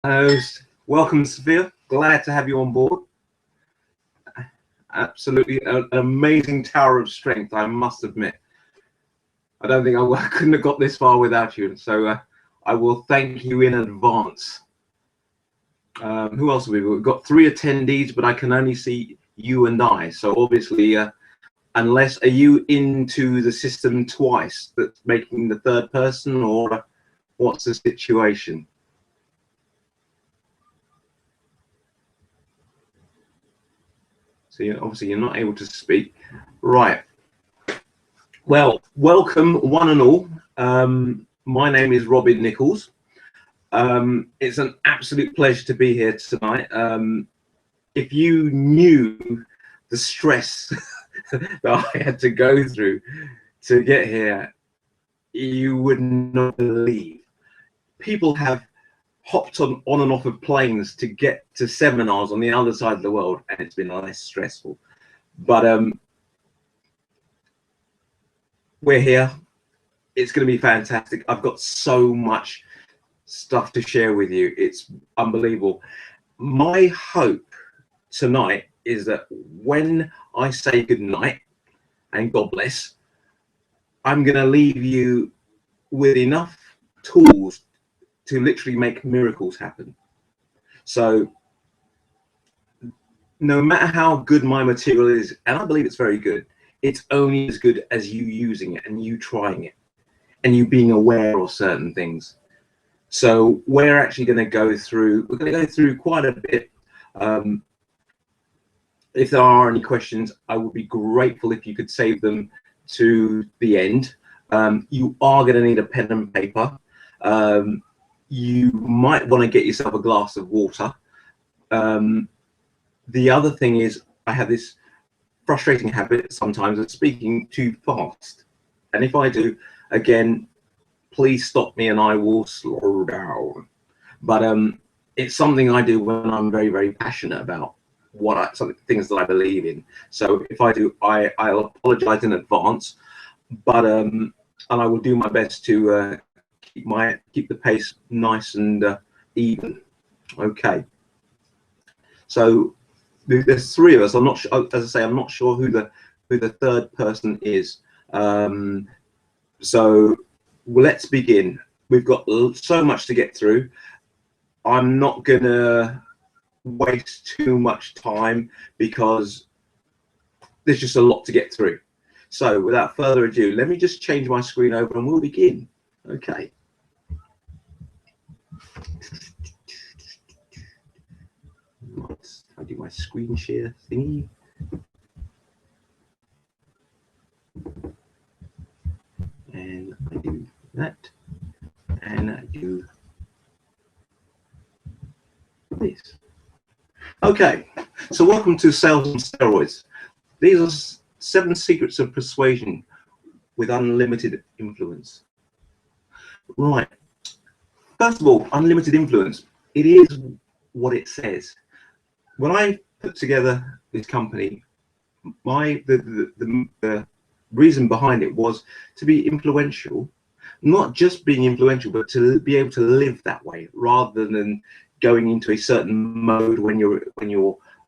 Welcome, Sophia. Glad to have you on board. Absolutely an amazing tower of strength, I must admit. I don't think I couldn't have got this far without you. So I will thank you in advance. Who else have we got? We've got 3 attendees, but I can only see you and I. So obviously, unless, are you into the system twice that's making the third person, or what's the situation? So obviously you're not able to speak. Right. Well, welcome one and all. My name is Robin Nichols. It's an absolute pleasure to be here tonight. If you knew the stress that I had to go through to get here, you would not believe. People have hopped on and off of planes to get to seminars on the other side of the world, and it's been less stressful. But we're here. It's going to be fantastic. I've got so much stuff to share with you. It's unbelievable. My hope tonight is that when I say good night and God bless, I'm going to leave you with enough tools to literally make miracles happen. So no matter how good my material is, and I believe it's very good, it's only as good as you using it and you trying it and you being aware of certain things. So we're actually going to go through, quite a bit. If there are any questions, I would be grateful if you could save them to the end. You are going to need a pen and paper. You might want to get yourself a glass of water. The other thing is, I have this frustrating habit sometimes of speaking too fast. And if I do, again, please stop me and I will slow down. But it's something I do when I'm very, very passionate about some things that I believe in. So if I do, I'll apologize in advance, but and I will do my best to keep the pace nice and even. Okay. So there's 3 of us. I'm not sure, as I say, I'm not sure who the third person is. So let's begin. We've got so much to get through. I'm not gonna waste too much time because there's just a lot to get through. So without further ado, let me just change my screen over and we'll begin. Okay. I do my screen share thingy. And I do that. And I do this. Okay, so welcome to Sales on Steroids. These are 7 secrets of persuasion with unlimited influence. Right. First of all, unlimited influence. It is what it says. When I put together this company, the reason behind it was to be influential, not just being influential, but to be able to live that way rather than going into a certain mode when you're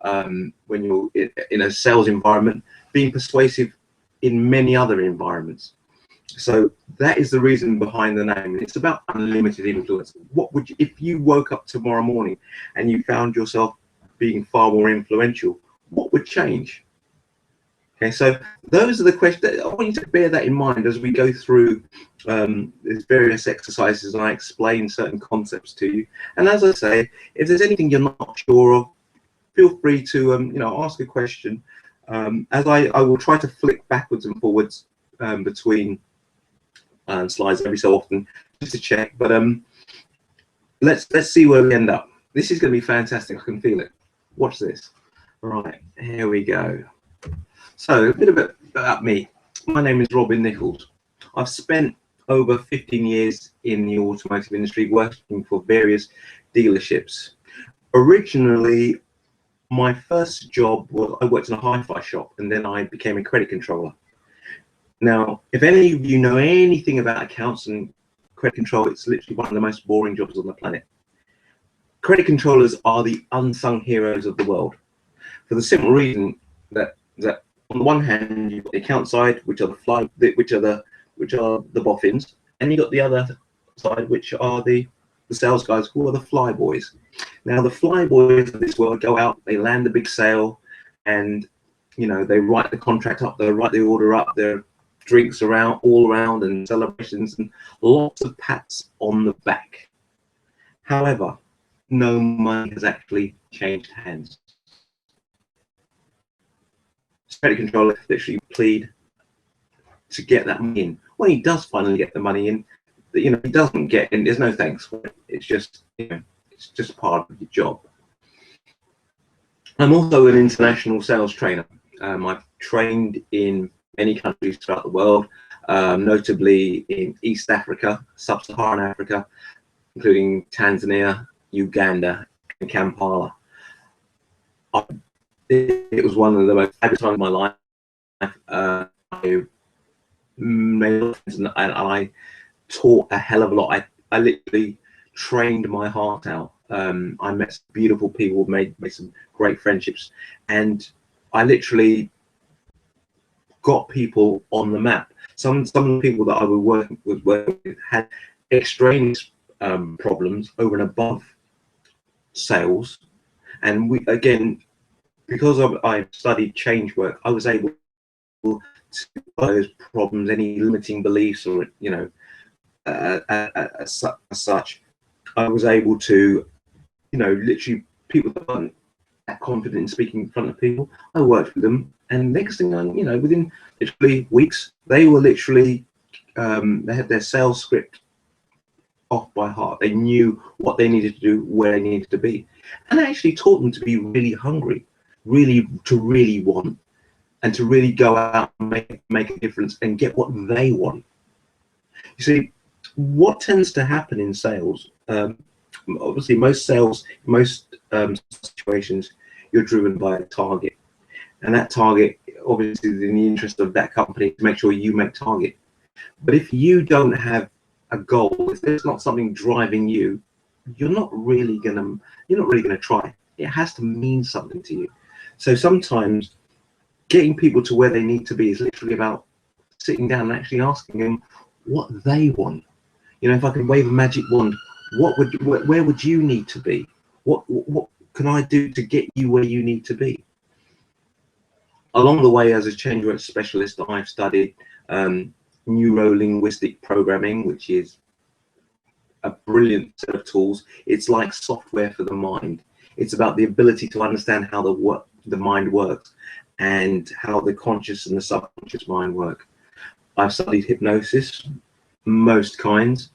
in a sales environment, being persuasive in many other environments. So that is the reason behind the name. It's about unlimited influence. What would you, if you woke up tomorrow morning and you found yourself being far more influential, what would change? Okay, so those are the questions. I want you to bear that in mind as we go through these various exercises and I explain certain concepts to you. And as I say, if there's anything you're not sure of, feel free to ask a question. As I will try to flick backwards and forwards between slides every so often just to check. But let's see where we end up. This is going to be fantastic. I can feel it. Watch this. Right, here we go. So a bit about me. My name is Robin Nichols. I've spent over 15 years in the automotive industry working for various dealerships. Originally, my first job was I worked in a hi-fi shop and then I became a credit controller. Now, if any of you know anything about accounts and credit control, it's literally one of the most boring jobs on the planet. Credit controllers are the unsung heroes of the world, for the simple reason that on the one hand you've got the account side, which are the boffins, and you got the other side, which are the sales guys, who are the fly boys. Now the fly boys of this world go out, they land the big sale, and they write the contract up, they write the order up, there drinks around all around and celebrations and lots of pats on the back. However, no money has actually changed hands. Credit controller literally plead to get that money in. When he does finally get the money in, he doesn't get in. There's no thanks for it. It's just it's just part of your job. I'm also an international sales trainer. I've trained in many countries throughout the world, notably in East Africa, Sub-Saharan Africa, including Tanzania, Uganda, and Kampala. It was one of the most fabulous times of my life. I made friends and I taught a hell of a lot. I literally trained my heart out. I met some beautiful people, made some great friendships, and I literally got people on the map. Some of the people that I was working with had extraneous problems over and above sales, and we, again, because I studied change work, I was able to those problems, any limiting beliefs or as such, I was able to literally, people that weren't that confident in speaking in front of people, I worked with them, and next thing I within literally weeks, they were literally they had their sales script off by heart. They knew what they needed to do, where they needed to be, and I actually taught them to be really hungry, really want, and to really go out and make a difference and get what they want. You see, what tends to happen in sales, obviously most situations, you're driven by a target, and that target obviously is in the interest of that company to make sure you make target. But if you don't have a goal, if there's not something driving you, you're not really gonna try. It has to mean something to you. So sometimes getting people to where they need to be is literally about sitting down and actually asking them what they want. If I could wave a magic wand, where would you need to be? What can I do to get you where you need to be? Along the way, as a change work specialist, I've studied neuro-linguistic programming, which is a brilliant set of tools. It's like software for the mind. It's about the ability to understand how the mind works and how the conscious and the subconscious mind work. I've studied hypnosis, most kinds.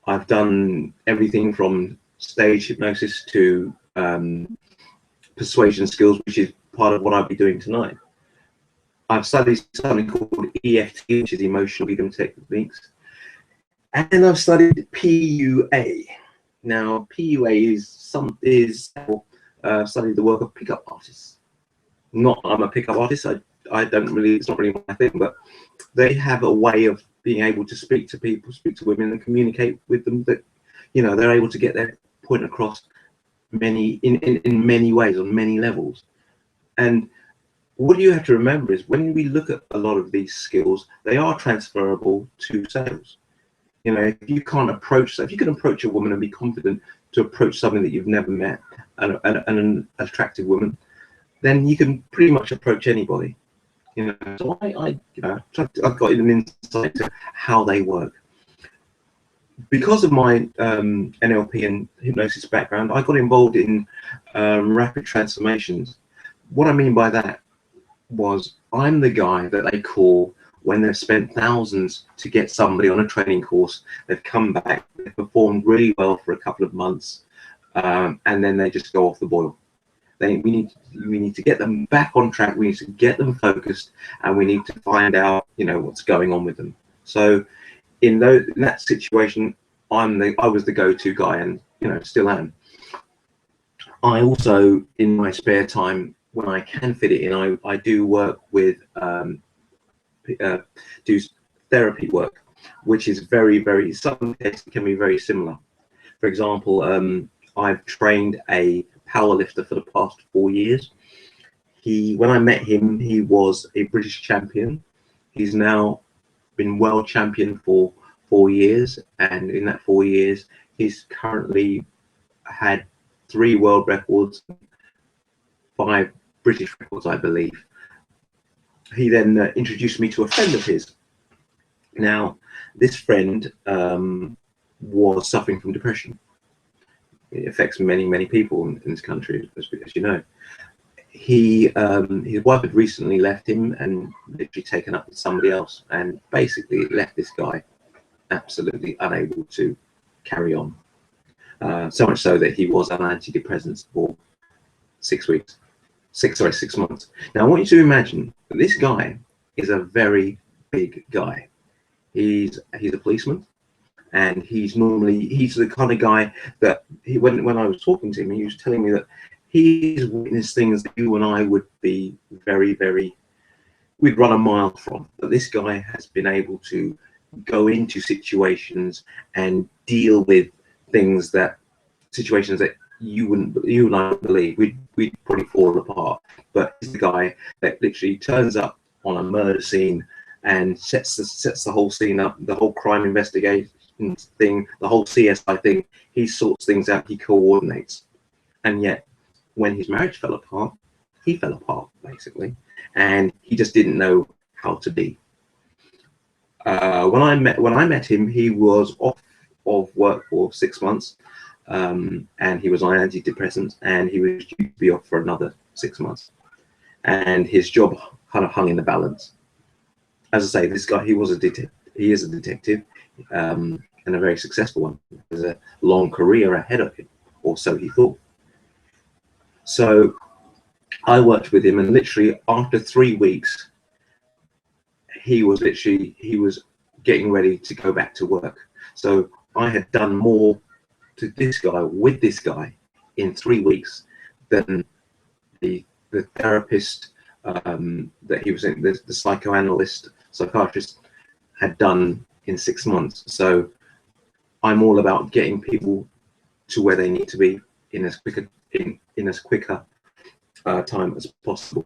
I've done everything from stage hypnosis to persuasion skills, which is part of what I'll be doing tonight. I've studied something called EFT, which is emotional freedom techniques, and I've studied PUA. Now, PUA is studied the work of pickup artists. I'm a pickup artist. I don't really. It's not really my thing, but they have a way of being able to speak to people, speak to women, and communicate with them. That they're able to get their point across in many ways, on many levels. And what you have to remember is when we look at a lot of these skills, they are transferable to sales. If you can approach a woman and be confident to approach something that you've never met, an attractive woman, then you can pretty much approach anybody. So I've got an insight to how they work. Because of my NLP and hypnosis background, I got involved in rapid transformations. What I mean by that was I'm the guy that they call when they've spent thousands to get somebody on a training course. They've come back, they've performed really well for a couple of months, and then they just go off the boil. We need to get them back on track. We need to get them focused, and we need to find out what's going on with them. So in that situation, I was the go-to guy, and still am. I also, in my spare time, when I can fit it in, I do work with do therapy work, which is very, very, some cases can be very similar. For example, I've trained a power lifter for the past 4 years. When I met him, he was a British champion. He's now been world champion for 4 years, and in that 4 years, he's currently had 3 world records, 5 British records, I believe. He then introduced me to a friend of his. Now, this friend was suffering from depression. It affects many people in this country, as you know. His wife had recently left him and literally taken up with somebody else, and basically left this guy absolutely unable to carry on. So much so that he was on antidepressants for 6 months. Now I want you to imagine that this guy is a very big guy. He's a policeman, and he's the kind of guy that when I was talking to him, he was telling me that he's witnessed things that you and I would be we'd run a mile from. But this guy has been able to go into situations and deal with situations that you and I would believe. We'd probably fall apart. But he's the guy that literally turns up on a murder scene and sets the whole scene up, the whole crime investigation thing, the whole CSI thing. He sorts things out, he coordinates. And yet, when his marriage fell apart, he fell apart basically, and he just didn't know how to be. When I met him, he was off of work for 6 months, and he was on antidepressants, and he was due to be off for another 6 months, and his job kind of hung in the balance. As I say, this guy, he is a detective, and a very successful one. There's a long career ahead of him, or so he thought. So I worked with him, and literally after 3 weeks, he was getting ready to go back to work. So I had done more to this guy with this guy in 3 weeks than the therapist that he was in, the psychiatrist had done in 6 months. So I'm all about getting people to where they need to be in as quicker time as possible.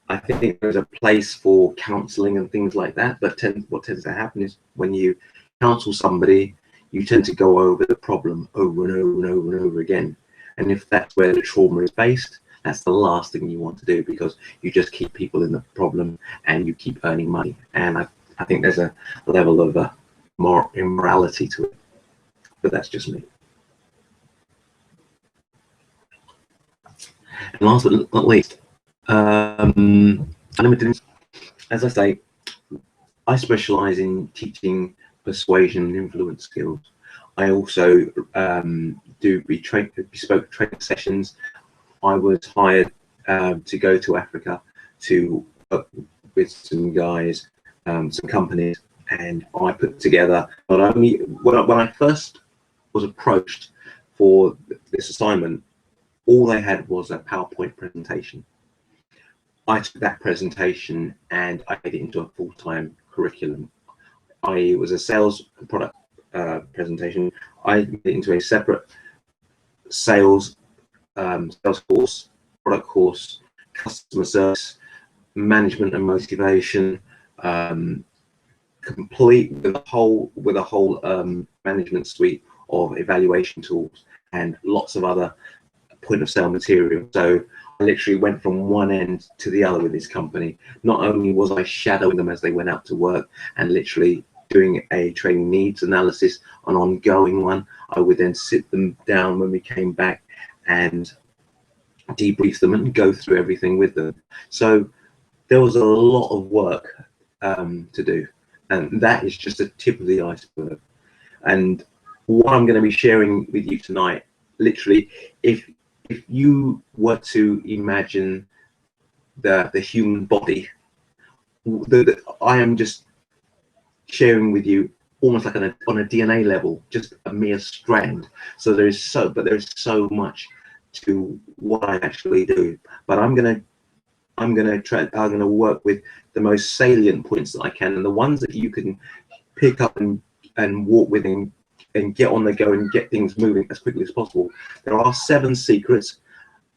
I think there's a place for counselling and things like that, but what tends to happen is when you counsel somebody, you tend to go over the problem over and over and over and over again. And if that's where the trauma is based, that's the last thing you want to do, because you just keep people in the problem and you keep earning money. And I think there's a level of more immorality to it, but that's just me. And last but not least, unlimited. As I say, I specialize in teaching persuasion and influence skills. I also do bespoke training sessions. I was hired to go to Africa to work with some guys, some companies, and I put together, not only when I first was approached for this assignment, all they had was a PowerPoint presentation. I took that presentation and I made it into a full-time curriculum. It was a sales product presentation. I made it into a separate sales course, product course, customer service, management and motivation, complete with a whole management suite of evaluation tools and lots of other point of sale material. So I literally went from one end to the other with this company. Not only was I shadowing them as they went out to work and literally doing a training needs analysis, an ongoing one, I would then sit them down when we came back and debrief them and go through everything with them. So there was a lot of work to do, and that is just the tip of the iceberg. And what I'm going to be sharing with you tonight, literally, if you were to imagine the human body, I am just sharing with you almost like on a DNA level, just a mere strand. So there's so much to what I actually do. But I'm gonna work with the most salient points that I can, and the ones that you can pick up and walk with and and get on the go and get things moving as quickly as possible. There are 7 secrets.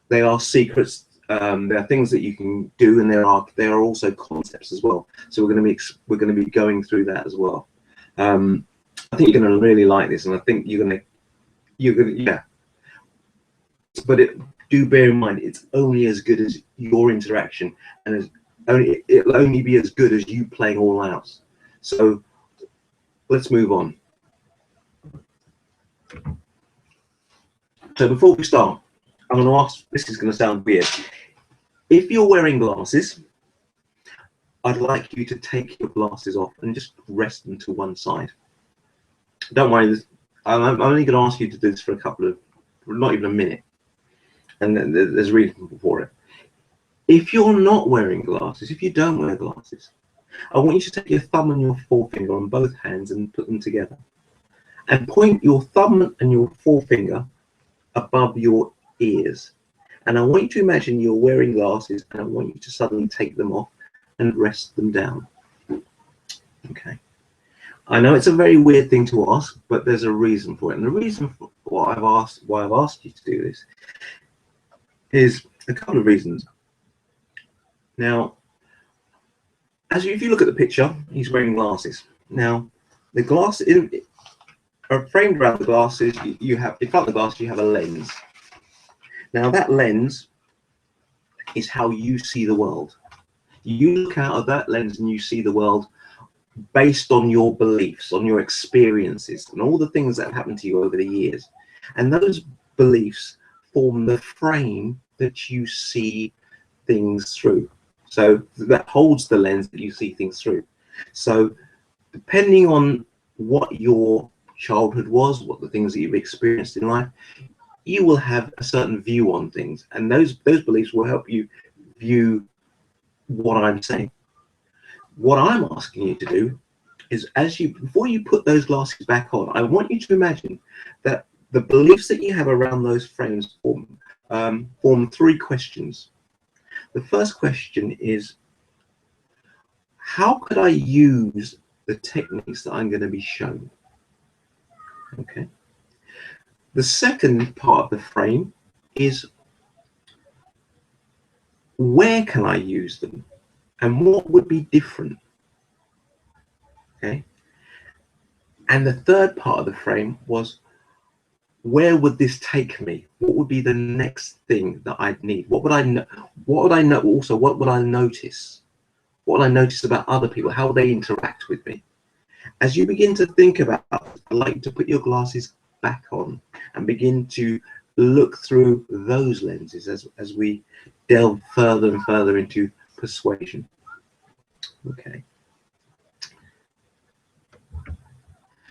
They are secrets. There are things that you can do, and there are also concepts as well. So we're going to be going through that as well. I think you're going to really like this, and I think you're going to yeah. But do bear in mind, it's only as good as your interaction, and it'll only be as good as you playing all out. So let's move on. So before we start, I'm going to ask, this is going to sound weird. If you're wearing glasses, I'd like you to take your glasses off and just rest them to one side. Don't worry, I'm only going to ask you to do this for not even a minute. And there's a reason for it. If you're not wearing glasses, if you don't wear glasses, I want you to take your thumb and your forefinger on both hands and put them together. And point your thumb and your forefinger above your ears. And I want you to imagine you're wearing glasses, and I want you to suddenly take them off and rest them down. Okay. I know it's a very weird thing to ask, but there's a reason for it. And the reason for why I've asked you to do this is a couple of reasons. Now, if you look at the picture, he's wearing glasses. Now, the glass framed around the glasses, you have in front of the glass, you have a lens. Now, that lens is how you see the world. You look out of that lens and you see the world based on your beliefs, on your experiences, and all the things that have happened to you over the years. And those beliefs form the frame that you see things through. So that holds the lens that you see things through. So depending on what your childhood was, what the things that you've experienced in life, you will have a certain view on things, and those beliefs will help you view what I'm saying. What I'm asking you to do is, before you put those glasses back on, I want you to imagine that the beliefs that you have around those frames form 3 questions. The first question is, how could I use the techniques that I'm going to be shown? Okay. The second part of the frame is, where can I use them and what would be different? Okay. And the third part of the frame was, where would this take me? What would be the next thing that I'd need? What would I know? What would I know? Also, what would I notice? What would I notice about other people? How would they interact with me? As you begin to think about it, I'd like you to put your glasses back on and begin to look through those lenses as we delve further and further into persuasion. Okay.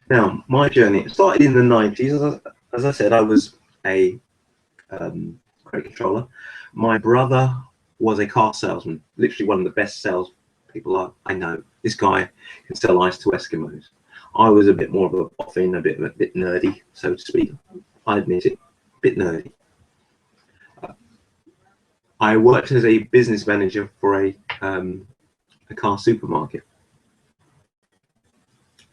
Now, my journey started in the 90s. As I said, I was a credit controller. My brother was a car salesman, literally one of the best sales people I know. This guy can sell ice to Eskimos. I was a bit more of a boffin, a bit nerdy, so to speak. I admit it, a bit nerdy. I worked as a business manager for a car supermarket.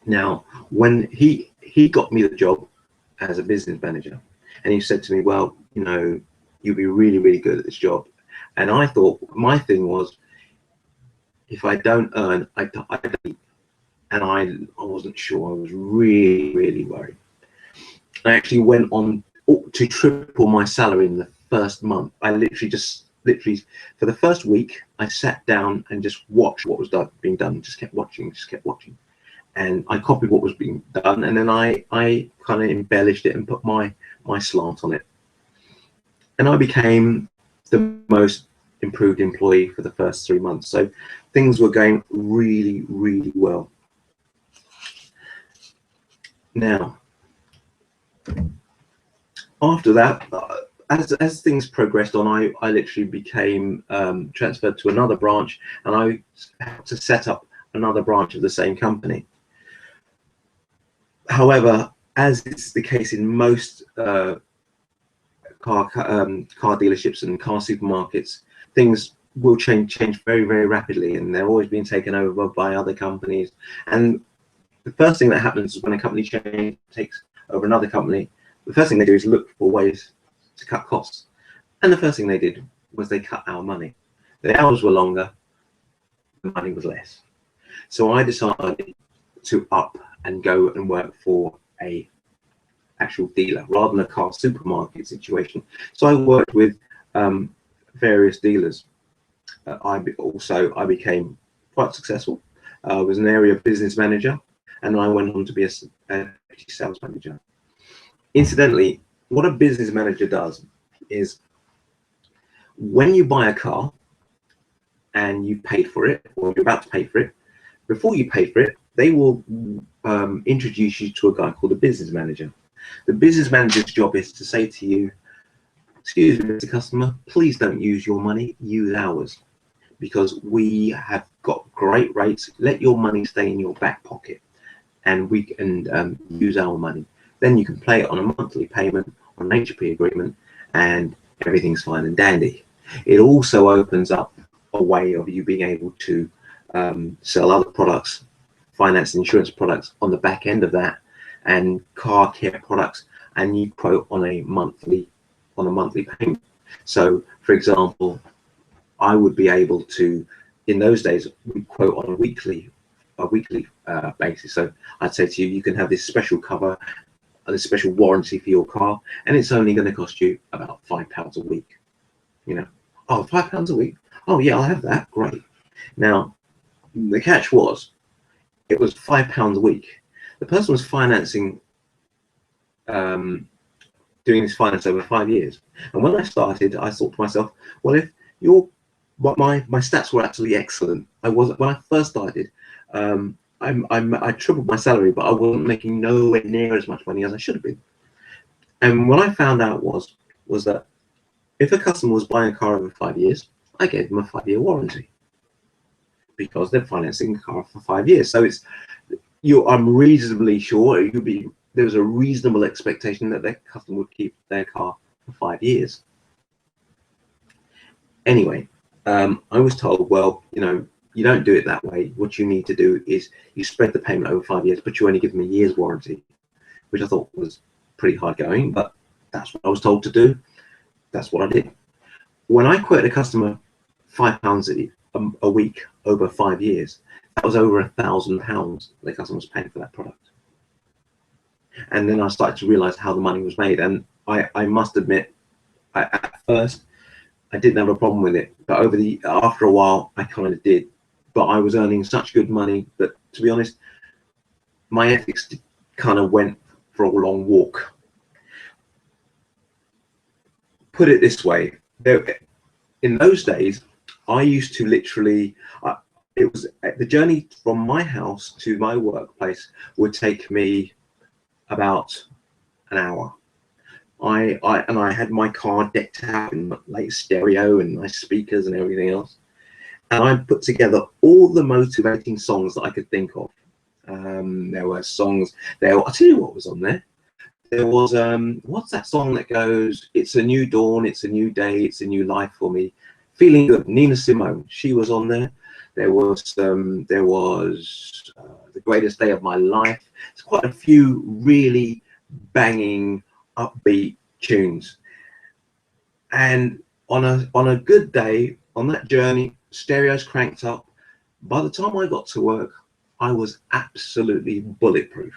Now, when he got me the job as a business manager, and he said to me, well, you know, you'll be really, really good at this job. And I thought, my thing was, if I don't earn, I don't. And I wasn't sure. I was really, really worried. I actually went on to triple my salary in the first month. I literally, for the first week, I sat down and just watched what was being done. Just kept watching. And I copied what was being done, and then I kind of embellished it and put my slant on it. And I became the most improved employee for the first 3 months. So things were going really, really well. Now, after that, as things progressed on, I literally became transferred to another branch, and I had to set up another branch of the same company. However, as is the case in most car dealerships and car supermarkets, things will change very, very rapidly, and they're always being taken over by other companies. And the first thing that happens is when a company change, it takes over another company, the first thing they do is look for ways to cut costs. And the first thing they did was they cut our money. The hours were longer, the money was less. So I decided to up and go and work for a actual dealer rather than a car supermarket situation. So I worked with various dealers. I became quite successful. I was an area business manager, and I went on to be a sales manager. Incidentally, what a business manager does is when you buy a car and you paid for it, or you're about to pay for it, before you pay for it, they will introduce you to a guy called a business manager. The business manager's job is to say to you, excuse me, Mr. Customer, please don't use your money, use ours, because we have got great rates. Let your money stay in your back pocket, and we can use our money. Then you can pay it on a monthly payment, on an HP agreement, and everything's fine and dandy. It also opens up a way of you being able to sell other products, finance and insurance products on the back end of that, and car care products, and you quote on a monthly payment. So for example, I would be able to, in those days, we quote on a weekly basis. So I'd say to you, you can have this special cover, this special warranty for your car, and it's only going to cost you about £5 a week. You know, oh, £5 a week. Oh yeah, I'll have that. Great. Now, the catch was, it was £5 a week. The person was financing, doing this finance over 5 years. And when I started, I thought to myself, well, if my stats were absolutely excellent. When I first started, I tripled my salary, but I wasn't making nowhere near as much money as I should have been. And what I found out was that if a customer was buying a car over 5 years, I gave them a 5-year warranty, because they're financing a car for 5 years. So I'm reasonably sure there was a reasonable expectation that their customer would keep their car for 5 years. Anyway, I was told, well, you know, you don't do it that way. What you need to do is you spread the payment over 5 years, but you only give them a year's warranty, which I thought was pretty hard going, but that's what I was told to do. That's what I did. When I quoted a customer £5 a week over 5 years, that was over £1,000 the customer was paying for that product. And then I started to realize how the money was made. And I must admit, at first, I didn't have a problem with it, but after a while, I kind of did. But I was earning such good money that, to be honest, my ethics kind of went for a long walk. Put it this way, in those days, I used to literally, it was the journey from my house to my workplace would take me about an hour. I had my car decked out in like stereo and nice speakers and everything else, and I put together all the motivating songs that I could think of. There were songs there. I'll tell you what was on there. There was what's that song that goes, "It's a new dawn, it's a new day, it's a new life for me, feeling good." Nina Simone, she was on there. There was The Greatest Day of My Life. It's quite a few really banging, upbeat tunes. And on a good day, on that journey, stereos cranked up. By the time I got to work, I was absolutely bulletproof.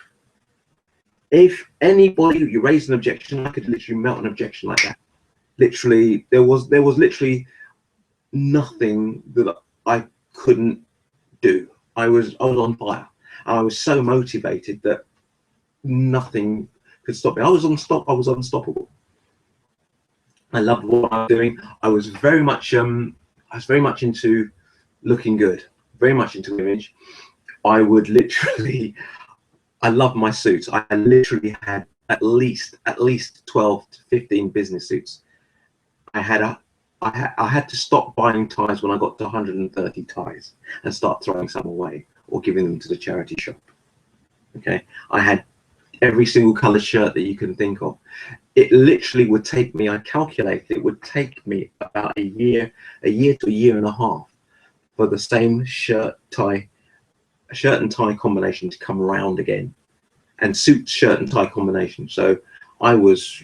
If anybody, you raised an objection, I could literally melt an objection like that. Literally, there was literally nothing that I couldn't do. I was on fire, and I was so motivated that nothing could stop me. I was unstoppable. I loved what I was doing. I was very much into looking good, very much into image. I would literally, I loved my suits. I literally had at least 12 to 15 business suits. I had to stop buying ties when I got to 130 ties and start throwing some away or giving them to the charity shop. Okay, I had every single color shirt that you can think of. It literally would take me, I calculated it would take me about a year to a year and a half for the same shirt and tie combination to come around again. and suit, shirt and tie combination. So I was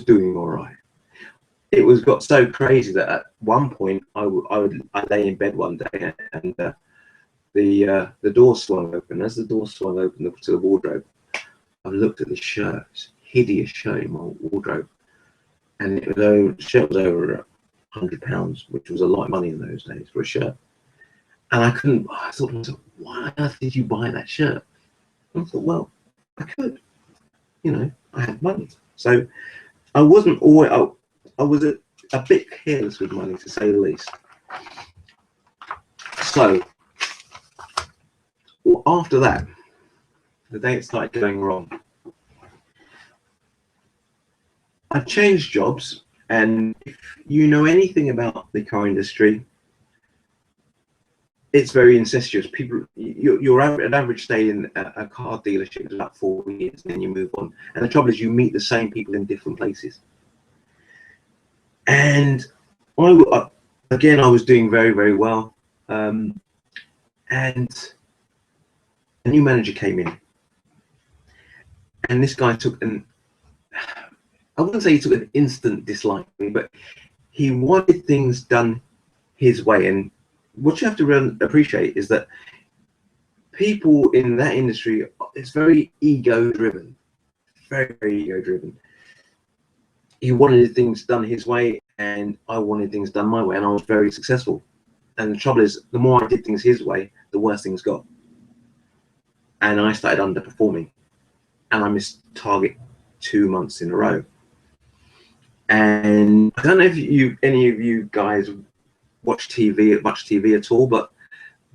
doing all right. It got so crazy that at one point I lay in bed one day, and the door swung open. As the door swung open to the wardrobe, I looked at the shirt, this hideous shirt in my wardrobe, and the shirt was over £100, which was a lot of money in those days for a shirt. And I thought to myself, why on earth did you buy that shirt? And I thought, well, I could, I had money. So I wasn't always, I was a bit careless with money, to say the least. So after that, the day it started going wrong, I changed jobs. And if you know anything about the car industry, it's very incestuous. People, an average stay in a car dealership is about 4 years, and then you move on. And the trouble is, you meet the same people in different places. And again, I was doing very, very well. And a new manager came in, and this guy I wouldn't say he took an instant dislike to me, but he wanted things done his way. And what you have to appreciate is that people in that industry, it's very ego driven, very, very ego driven. He wanted things done his way, and I wanted things done my way, and I was very successful. And the trouble is, the more I did things his way, the worse things got. And I started underperforming, and I missed target 2 months in a row. And I don't know if any of you guys watch much TV at all, but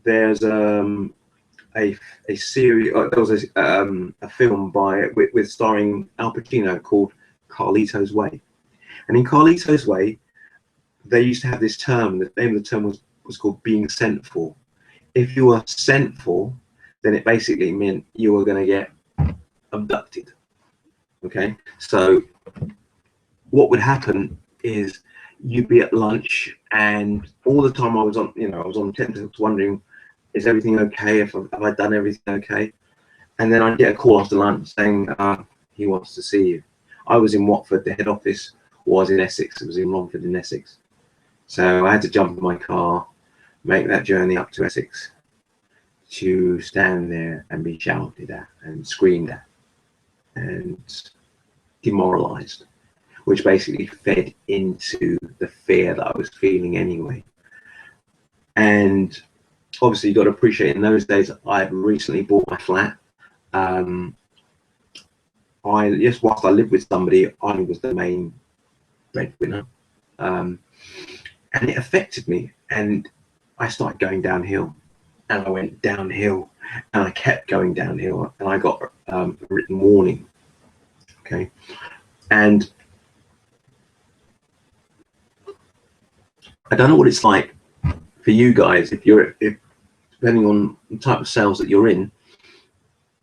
there's a series. There was a film with starring Al Pacino called Carlito's Way, and in Carlito's Way, they used to have this term. The name of the term was called being sent for. If you were sent for, then it basically meant you were going to get abducted. Okay, so what would happen is you'd be at lunch, and all the time I was on tentacles, wondering, is everything okay? Have I done everything okay? And then I'd get a call after lunch saying, he wants to see you. I was in Watford, the head office was in Essex. It was in Romford in Essex. So I had to jump in my car, make that journey up to Essex, to stand there and be shouted at and screamed at and demoralized, which basically fed into the fear that I was feeling anyway. And obviously, you've got to appreciate, in those days, I had recently bought my flat. Whilst I lived with somebody, I was the main breadwinner. And it affected me, and I started going downhill, and I went downhill, and I kept going downhill, and I got a written warning. Okay, and I don't know what it's like for you guys, if depending on the type of sales that you're in,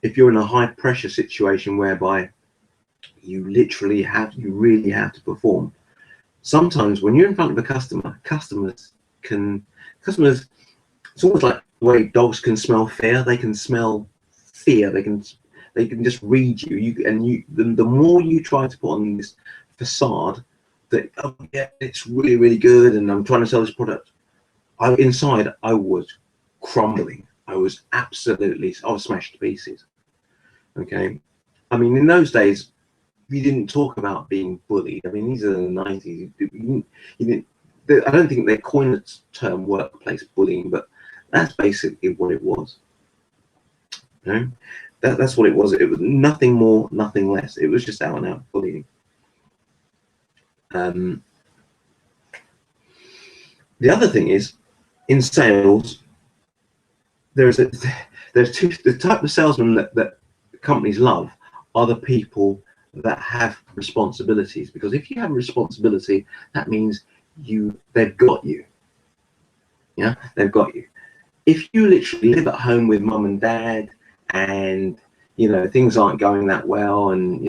if you're in a high pressure situation whereby you really have to perform. Sometimes when you're in front of a customer, customers, it's almost like the way dogs can smell fear. They can smell fear. They can just read you. The more you try to put on this facade that, oh yeah, it's really, really good, and I'm trying to sell this product, inside I was crumbling. I was smashed to pieces. Okay, I mean, in those days, you didn't talk about being bullied. I mean, these are the 90s. I don't think they coined the term workplace bullying, but that's basically what it was. You know, that's what it was. It was nothing more, nothing less. It was just out and out bullying. The other thing is, in sales, the type of salesman that companies love are the people that have responsibilities, because if you have a responsibility, that means they've got you. Yeah, they've got you. If you literally live at home with mum and dad, and things aren't going that well, and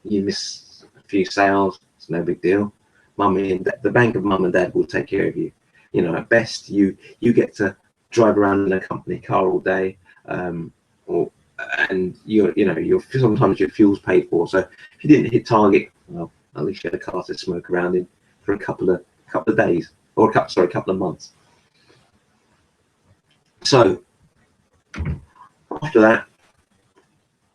you miss a few sales, it's no big deal. The bank of mum and dad will take care of you. At best, you get to drive around in a company car all day, or and you're sometimes your fuel's paid for. So if you didn't hit target, well, at least you had a car to smoke around in for a couple of days, or a couple of months. So after that,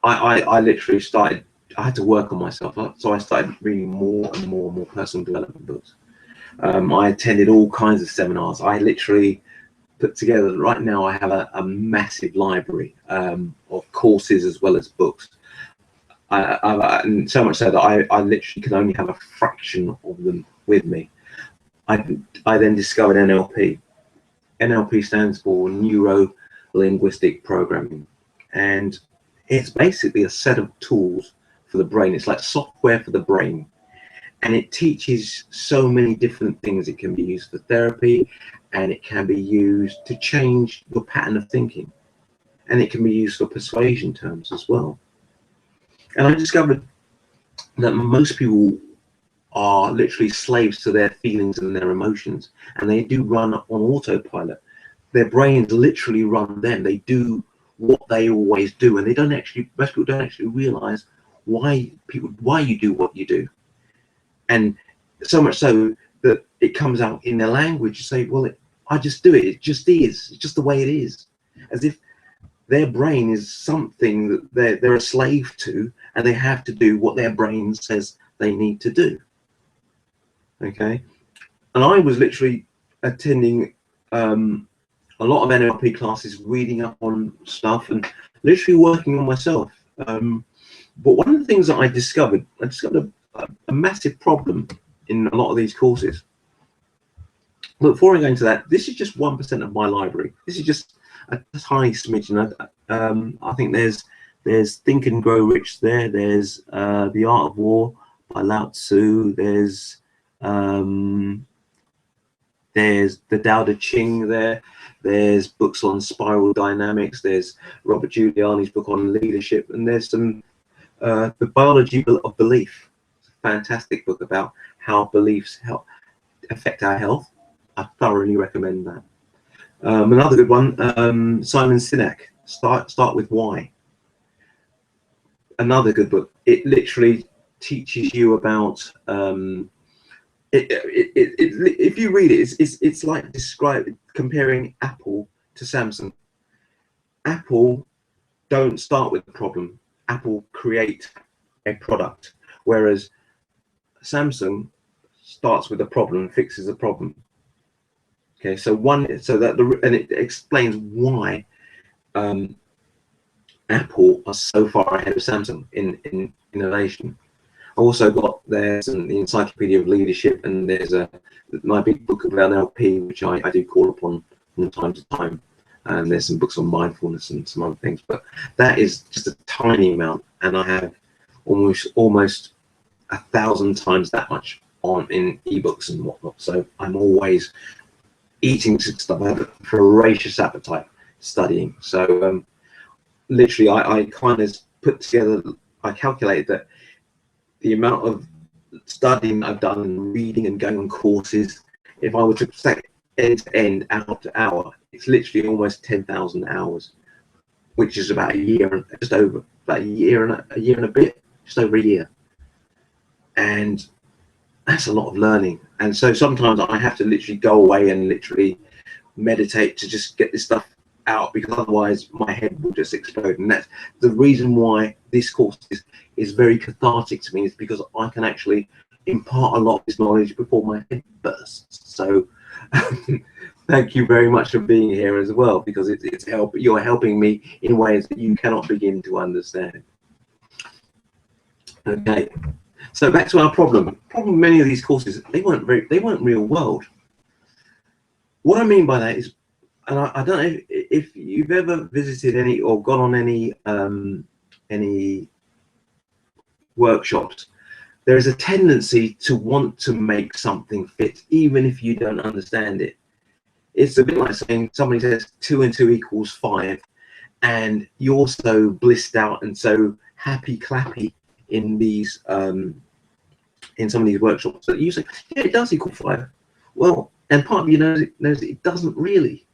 I literally started. I had to work on myself, so I started reading more and more personal development books. I attended all kinds of seminars. I literally put together, right now I have a massive library of courses as well as books. And so much so that I literally can only have a fraction of them with me. I then discovered NLP. NLP stands for Neuro Linguistic Programming, and it's basically a set of tools for the brain. It's like software for the brain, and it teaches so many different things. It can be used for therapy, and it can be used to change your pattern of thinking, and it can be used for persuasion terms as well. And I discovered that most people are literally slaves to their feelings and their emotions, and they do run on autopilot. Their brains literally run them. They do what they always do, and most people don't actually realize why you do what you do. And so much so that it comes out in their language. You say, well, I just do it. It just is. It's just the way it is. As if their brain is something that they're a slave to, and they have to do what their brain says they need to do. Okay. And I was literally attending a lot of NLP classes, reading up on stuff, and literally working on myself. But one of the things that I discovered a massive problem in a lot of these courses. But before I go into that, this is just 1% of my library. This is just a tiny smidgen. I think there's Think and Grow Rich there. There's The Art of War by Lao Tzu. There's the Tao Te Ching there. There's books on spiral dynamics. There's Robert Giuliani's book on leadership, and there's some The Biology of Belief. It's a fantastic book about how beliefs affect our health. I thoroughly recommend that. Another good one, Simon Sinek, Start with Why. Another good book. It literally teaches you about if you read it, it's like comparing Apple to Samsung. Apple don't start with the problem. Apple create a product, whereas Samsung starts with a problem and fixes a problem. Okay, and it explains why Apple are so far ahead of Samsung in innovation. I also got the Encyclopedia of Leadership, and there's my big book about NLP, which I do call upon from time to time. And there's some books on mindfulness and some other things, but that is just a tiny amount, and I have almost 1,000 times that much in ebooks and whatnot. So I'm always eating stuff. I have a voracious appetite studying. So literally, I kind of put together. I calculated that the amount of studying I've done and reading and going on courses, if I were to say end to end, hour to hour, it's literally almost 10,000 hours, which is about a year, just over about a year and a bit, just over a year. And that's a lot of learning. And so sometimes I have to literally go away and literally meditate to just get this stuff out, because otherwise my head will just explode. And that's the reason why this course is very cathartic to me, is because I can actually impart a lot of this knowledge before my head bursts. So thank you very much for being here as well, because you're helping me in ways that you cannot begin to understand. Okay, so back to our problem. Many of these courses, they weren't real world. What I mean by that is, and I don't know if you've ever visited any or gone on any workshops. There is a tendency to want to make something fit, even if you don't understand it. It's a bit like saying somebody says 2 and 2 equals 5, and you're so blissed out and so happy clappy in these in some of these workshops that you say, yeah, it does equal 5. Well, and part of you knows it doesn't really.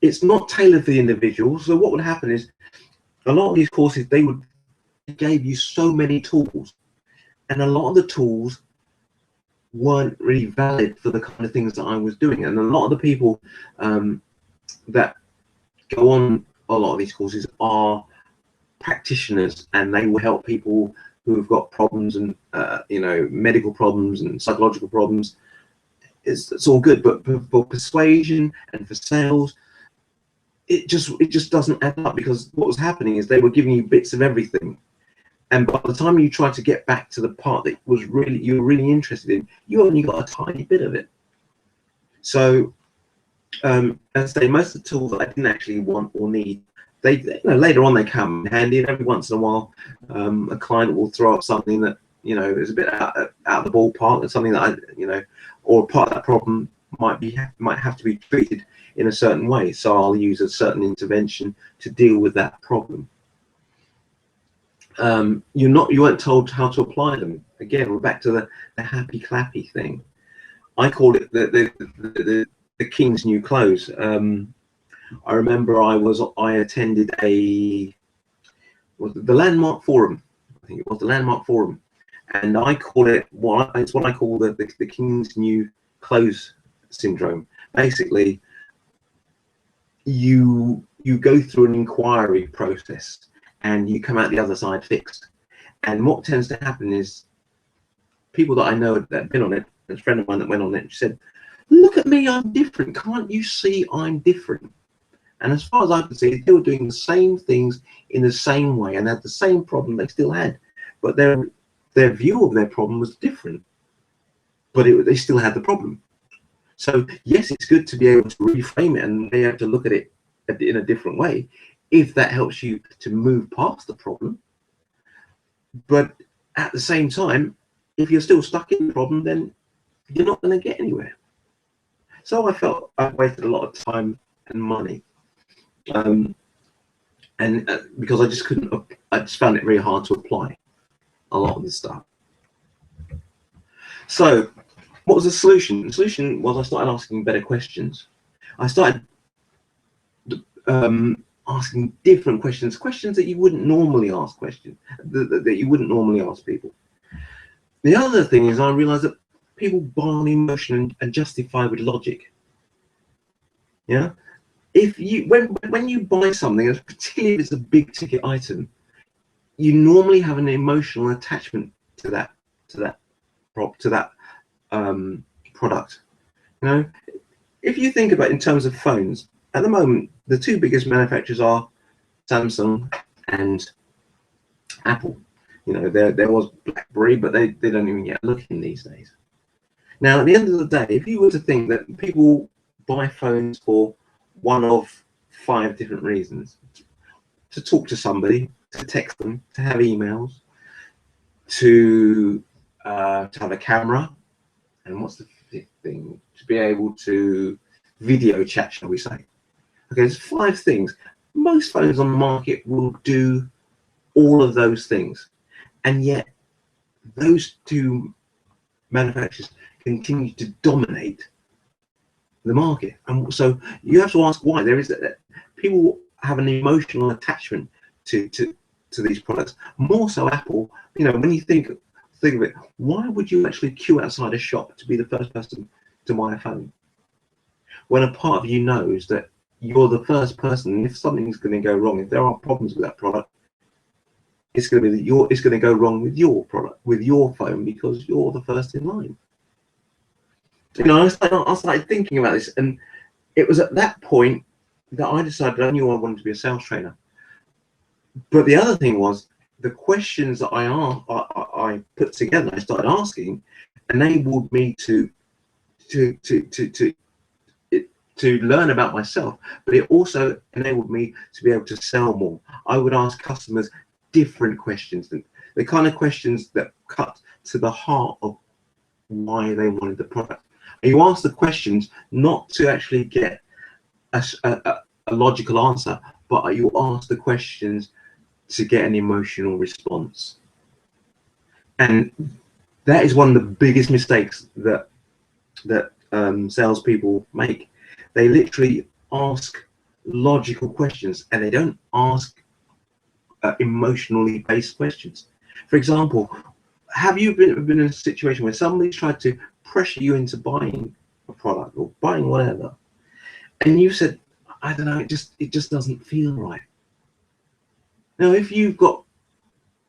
it's not tailored for the individual. So what would happen is a lot of these courses, they gave you so many tools, and a lot of the tools weren't really valid for the kind of things that I was doing. And a lot of the people that go on a lot of these courses are practitioners, and they will help people who have got problems, and you know, medical problems and psychological problems. It's all good, but for persuasion and for sales, it just doesn't add up, because what was happening is they were giving you bits of everything, and by the time you tried to get back to the part that was really you were really interested in, you only got a tiny bit of it. So as I say, most of the tools that I didn't actually want or need, they you know, later on they come handy, and every once in a while a client will throw up something that, you know, is a bit out of the ballpark, and something that I, you know, or part of that problem might have to be treated in a certain way, so I'll use a certain intervention to deal with that problem. You weren't told how to apply them. Again, we're back to the happy clappy thing. I call it the king's new clothes. I remember I attended the Landmark Forum. I think it was the Landmark Forum, and I call it it's what I call the king's new clothes syndrome. Basically, you go through an inquiry process and you come out the other side fixed. And what tends to happen is people that I know that have been on it, there's a friend of mine that went on it, she said, "Look at me, I'm different. Can't you see I'm different?" And as far as I could see, they were doing the same things in the same way and had the same problem they still had, but their view of their problem was different, but they still had the problem. So yes, it's good to be able to reframe it and be able to look at it in a different way, if that helps you to move past the problem. But at the same time, if you're still stuck in the problem, then you're not going to get anywhere. So I felt I wasted a lot of time and money, and because I just couldn't, I just found it very hard to apply a lot of this stuff. So what was the solution? The solution was I started asking better questions. I started asking different questions that you wouldn't normally ask that you wouldn't normally ask people. The other thing is I realized that people buy on emotion and justify with logic. Yeah, if you when you buy something, particularly if it's a big ticket item, you normally have an emotional attachment to that product. You know, if you think about it in terms of phones, at the moment the two biggest manufacturers are Samsung and Apple. You know, there was BlackBerry, but they don't even get looking these days. Now, at the end of the day, if you were to think that people buy phones for one of 5 different reasons: to talk to somebody, to text them, to have emails, to have a camera, and what's the 5th thing? To be able to video chat, shall we say? Okay, there's 5 things. Most phones on the market will do all of those things, and yet those 2 manufacturers continue to dominate the market. And so you have to ask why. There is that people have an emotional attachment to these products, more so Apple. You know, when you think of it, why would you actually queue outside a shop to be the first person to buy a phone, when a part of you knows that you're the first person, and if something's going to go wrong, if there are problems with that product, it's going to be it's going to go wrong with your product, with your phone, because you're the first in line. You know, I started thinking about this, and it was at that point that I decided I knew I wanted to be a sales trainer. But the other thing was, the questions that I put together, I started asking, enabled me to learn about myself, but it also enabled me to be able to sell more. I would ask customers different questions, the kind of questions that cut to the heart of why they wanted the product. And you ask the questions not to actually get a logical answer, but you ask the questions to get an emotional response. And that is one of the biggest mistakes that salespeople make. They literally ask logical questions, and they don't ask emotionally based questions. For example, have you been in a situation where somebody's tried to pressure you into buying a product or buying whatever, and you said, I don't know, it just doesn't feel right? Now, if you've got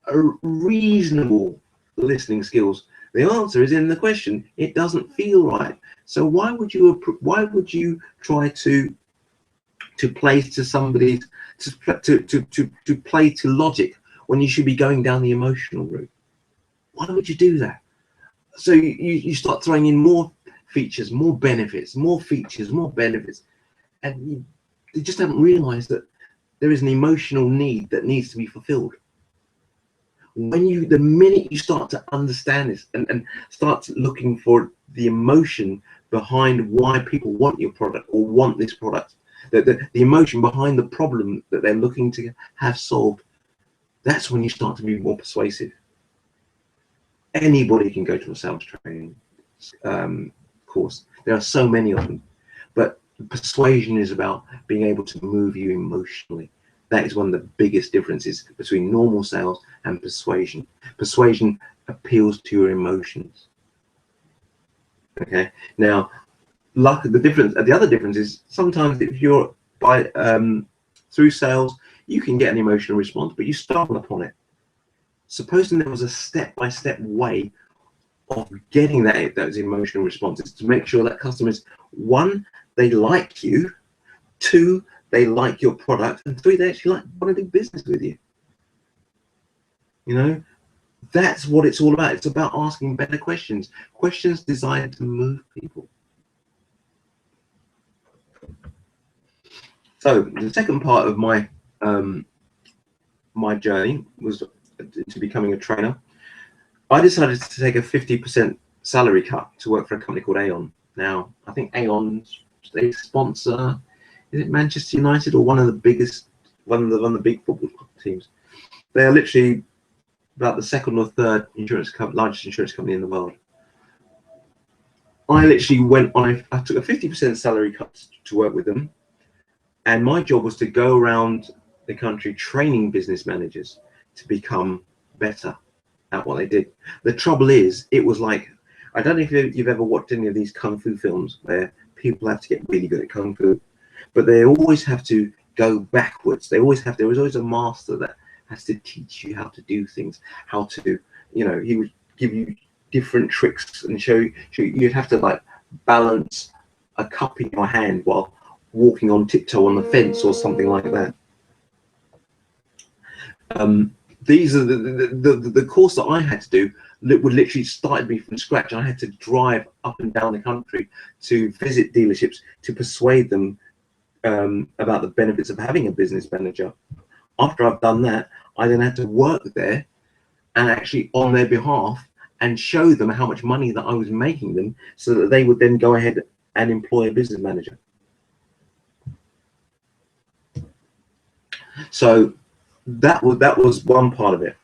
a reasonable listening skills, the answer is in the question. It doesn't feel right. So why would you try to play to somebody's to play to logic when you should be going down the emotional route? Why would you do that? So you start throwing in more features, more benefits, more features, more benefits, and you just haven't realized that there is an emotional need that needs to be fulfilled. The minute you start to understand this and start looking for the emotion behind why people want your product or want this product, the emotion behind the problem that they're looking to have solved, that's when you start to be more persuasive. Anybody can go to a sales training course. There are so many of them, but persuasion is about being able to move you emotionally. That is one of the biggest differences between normal sales and persuasion. Persuasion appeals to your emotions. Okay. Now, the other difference is sometimes if you're through sales, you can get an emotional response, but you stumble upon it. Supposing there was a step-by-step way of getting those emotional responses to make sure that customers, one, they like you, two, they like your product, and three, they actually want to do business with you. You know, that's what it's all about. It's about asking better questions, questions designed to move people. So the second part of my my journey was to becoming a trainer. I decided to take a 50% salary cut to work for a company called Aon. Now, I think Aon, they sponsor, is it Manchester United or one of the big football teams? They are literally about the second or third largest insurance company in the world. I literally I took a 50% salary cut to work with them, and my job was to go around the country training business managers to become better at what they did. The trouble is, it was like, I don't know if you've ever watched any of these kung fu films where people have to get really good at kung fu, but they always have to go backwards. There is always a master that has to teach you how to do things, how to, he would give you different tricks and show you, you'd have to like balance a cup in your hand while walking on tiptoe on the fence or something like that. These are the course that I had to do would literally start me from scratch. I had to drive up and down the country to visit dealerships to persuade them about the benefits of having a business manager. After I've done that, I then had to work there and actually on their behalf and show them how much money that I was making them so that they would then go ahead and employ a business manager. So that was one part of it.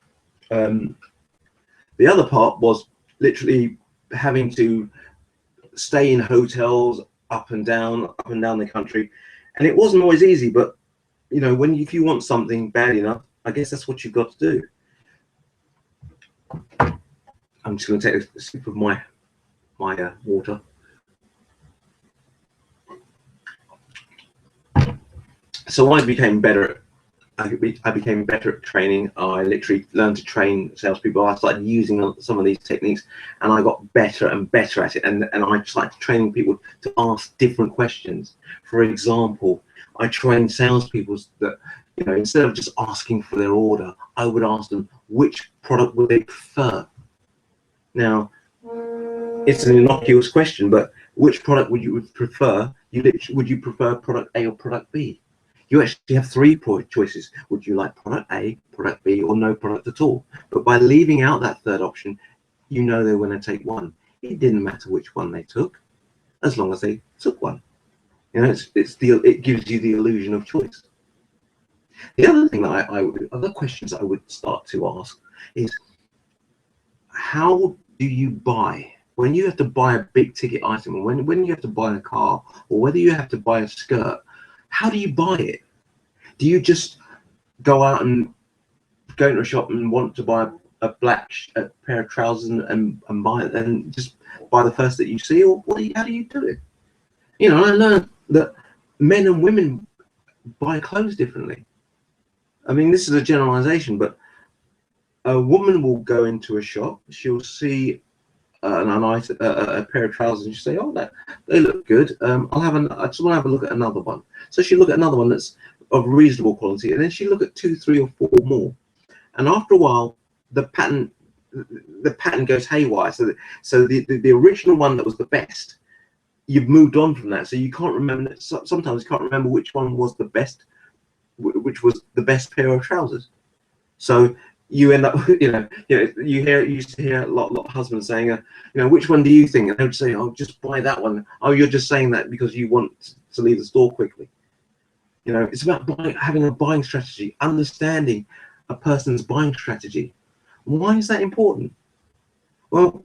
The other part was literally having to stay in hotels up and down the country, and it wasn't always easy. But if you want something bad enough, I guess that's what you've got to do. I'm just going to take a sip of my water. So I became better at training. I literally learned to train salespeople. I started using some of these techniques, and I got better and better at it. And I started training people to ask different questions. For example, I trained salespeople that, instead of just asking for their order, I would ask them which product would they prefer. Now, it's an innocuous question, but which product would you prefer? Would you prefer product A or product B? You actually have three choices. Would you like product A, product B, or no product at all? But by leaving out that third option, they were going to take one. It didn't matter which one they took, as long as they took one. It gives you the illusion of choice. The other thing that other questions I would start to ask is, how do you buy? When you have to buy a big ticket item, or when you have to buy a car, or whether you have to buy a skirt, how do you buy it? Do you just go out and go into a shop and want to buy a black pair of trousers and buy it, and just buy the first that you see, or how do you do it? You know, I learned that men and women buy clothes differently. I mean, this is a generalization, but a woman will go into a shop, she'll see a pair of trousers, and she'll say, "Oh, they look good. I just want to have a look at another one." So she'll look at another one that's of reasonable quality, and then she'll look at 2, 3, or 4 more. And after a while, the pattern goes haywire. So the original one that was the best, you've moved on from that. So you can't remember. Sometimes you can't remember which one was the best, which was the best pair of trousers. So you end up, you used to hear a lot of husbands saying, which one do you think? And they would say, "Oh, just buy that one." "Oh, you're just saying that because you want to leave the store quickly." It's about having a buying strategy, understanding a person's buying strategy. Why is that important? Well,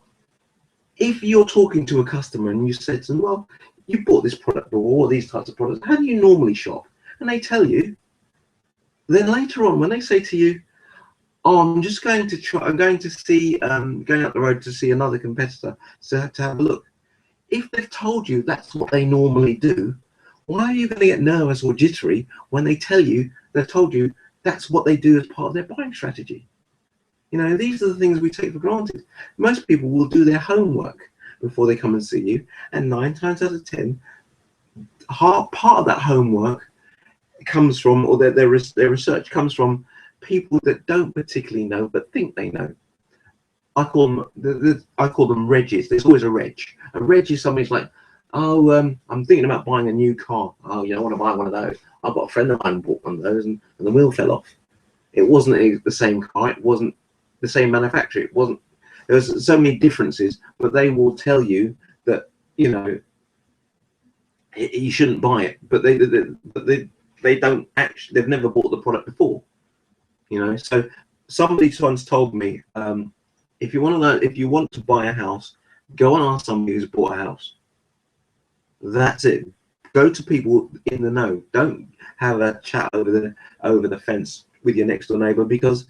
if you're talking to a customer and you say to them, "Well, you bought this product before, these types of products, how do you normally shop?" And they tell you, then later on when they say to you, "Oh, I'm going to see, going up the road to see another competitor to have a look." If they've told you that's what they normally do, why are you going to get nervous or jittery when they've told you that's what they do as part of their buying strategy? These are the things we take for granted. Most people will do their homework before they come and see you, and 9 times out of 10, part of that homework comes from, or their research comes from, people that don't particularly know but think they know. I call them regs. There's always a reg. A reg is somebody's like, "Oh, I'm thinking about buying a new car. Oh, I want to buy one of those. I've got a friend of mine who bought one of those, and the wheel fell off. It wasn't the same car. It wasn't the same manufacturer. It wasn't. There was so many differences, but they will tell you that you shouldn't buy it. But they don't actually. They've never bought the product before. So somebody once told me, if you want to buy a house, go and ask somebody who's bought a house. That's it. Go to people in the know. Don't have a chat over the fence with your next door neighbor, because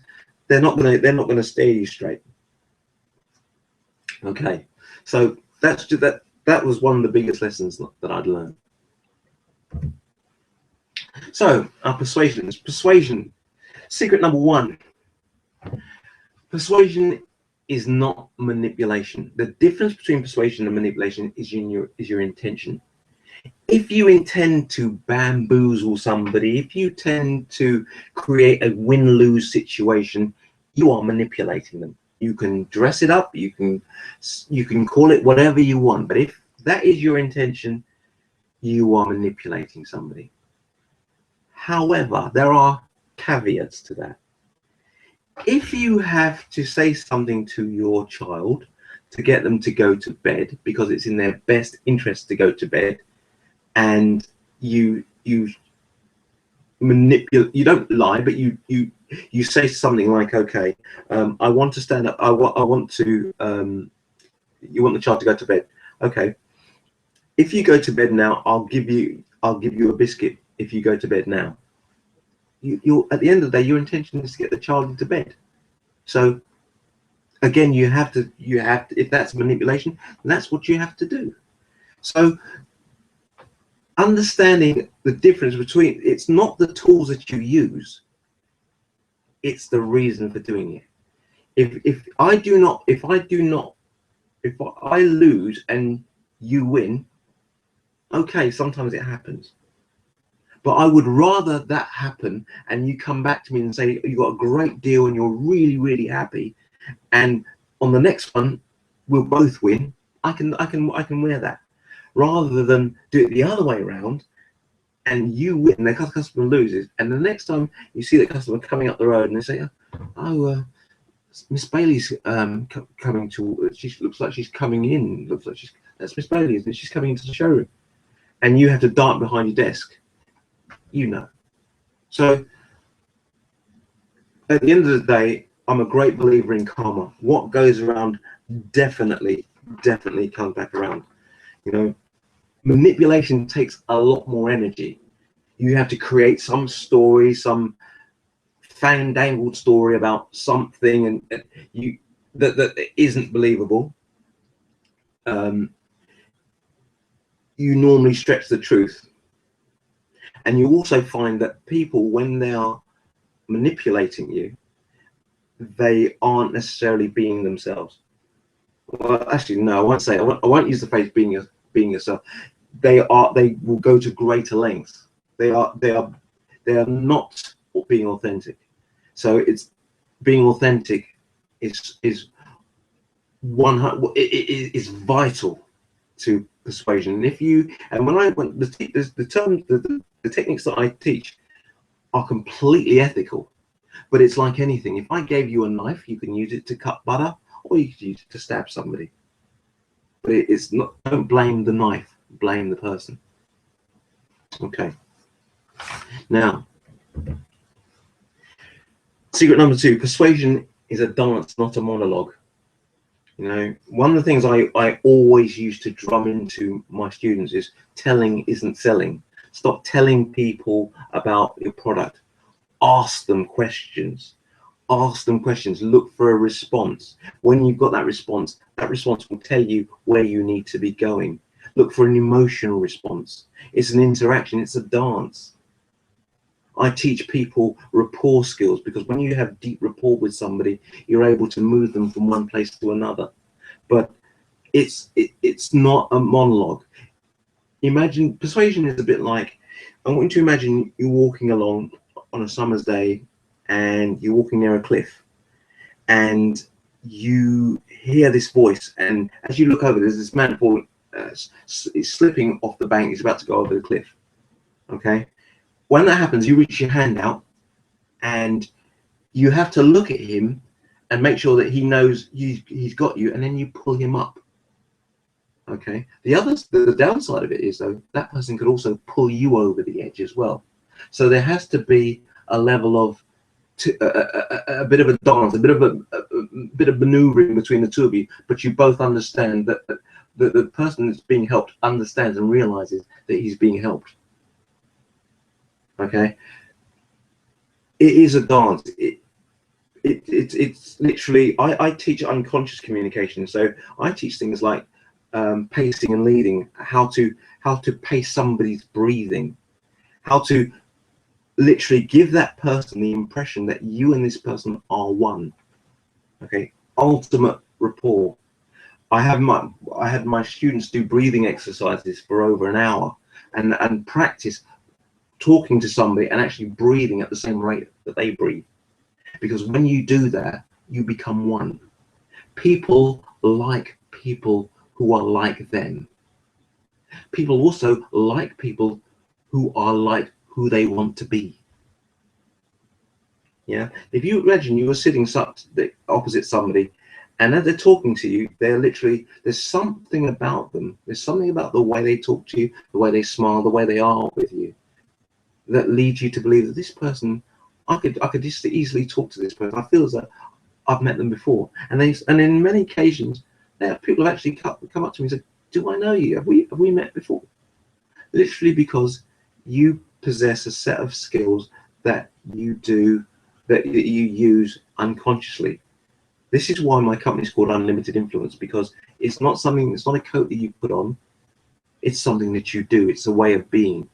they're not gonna steer you straight. Okay, so that was one of the biggest lessons that I'd learned. So our persuasion. Secret number 1. Persuasion is not manipulation. The difference between persuasion and manipulation is your intention. If you intend to bamboozle somebody, if you tend to create a win-lose situation, you are manipulating them. You can dress it up, you can call it whatever you want, but if that is your intention, you are manipulating somebody. However, there are caveats to that. If you have to say something to your child to get them to go to bed because it's in their best interest to go to bed, and you manipulate, you don't lie, but you say something like, "Okay, I want to stand up. I want to. You want the child to go to bed. Okay. If you go to bed now, I'll give you a biscuit. If you go to bed now." You're at the end of the day, your intention is to get the child into bed. So again, you have to. If that's manipulation, that's what you have to do. So understanding the difference between, it's not the tools that you use, it's the reason for doing it. If I lose and you win, okay, sometimes it happens, but I would rather that happen and you come back to me and say you got a great deal and you're really, really happy, and on the next one we'll both win. I can wear that, rather than do it the other way around and you win, the customer loses, and the next time you see the customer coming up the road and they say, "Oh, Miss Bailey's coming to. She looks like she's coming in. That's Miss Bailey, isn't it? She's coming into the showroom," and you have to dart behind your desk. So at the end of the day, I'm a great believer in karma. What goes around definitely comes back around. Manipulation takes a lot more energy. You have to create some story, some fandangled story about something, and you that isn't believable. You normally stretch the truth, and you also find that people, when they are manipulating you, they aren't necessarily being themselves. Well, actually, no, I won't use the phrase being yourself. They will go to greater lengths. They are not being authentic. So it's being authentic is is vital to persuasion. And if you, and when I went, the techniques that I teach are completely ethical, but it's like anything. If I gave you a knife, you can use it to cut butter, or you could use it to stab somebody. But it's not, don't blame the knife, blame the person. Okay. Now, secret number 2, persuasion is a dance, not a monologue. You know, one of the things I always used to drum into my students is telling isn't selling. Stop telling people about your product. Ask them questions. Ask them questions. Look for a response. When you've got that response will tell you where you need to be going. Look for an emotional response. It's an interaction. It's a dance. I teach people rapport skills, because when you have deep rapport with somebody, you're able to move them from one place to another. But it's not a monologue. Imagine, persuasion is a bit like, I want you to imagine you walking along on a summer's day, and you're walking near a cliff, and you hear this voice, and as you look over, there's this man falling, is slipping off the bank. He's about to go over the cliff. Okay. When that happens, you reach your hand out, and you have to look at him and make sure that he knows he's got you, and then you pull him up. Okay. The downside of it is, though, that person could also pull you over the edge as well. So there has to be a level of a bit of a dance, a bit of maneuvering between the two of you, but you both understand that the person that's being helped understands and realizes that he's being helped. Okay. It is a dance. It's literally, I teach unconscious communication, so I teach things like pacing and leading, how to pace somebody's breathing, how to literally give that person the impression that you and this person are one. Okay, ultimate rapport. I had my students do breathing exercises for over an hour, and practice talking to somebody and actually breathing at the same rate that they breathe. Because when you do that, you become one. People like people who are like them. People also like people who are like who they want to be. Yeah. If you imagine you were sitting opposite somebody, and as they're talking to you, there's something about them. There's something about the way they talk to you, the way they smile, the way they are with you, that leads you to believe that this person, I could just easily talk to this person. I feel as though I've met them before. And in many occasions, people have actually come up to me and said, "Do I know you? Have we met before?" Literally because you possess a set of skills that you use unconsciously. This is why my company is called Unlimited Influence, because it's not a coat that you put on. It's something that you do. It's a way of being.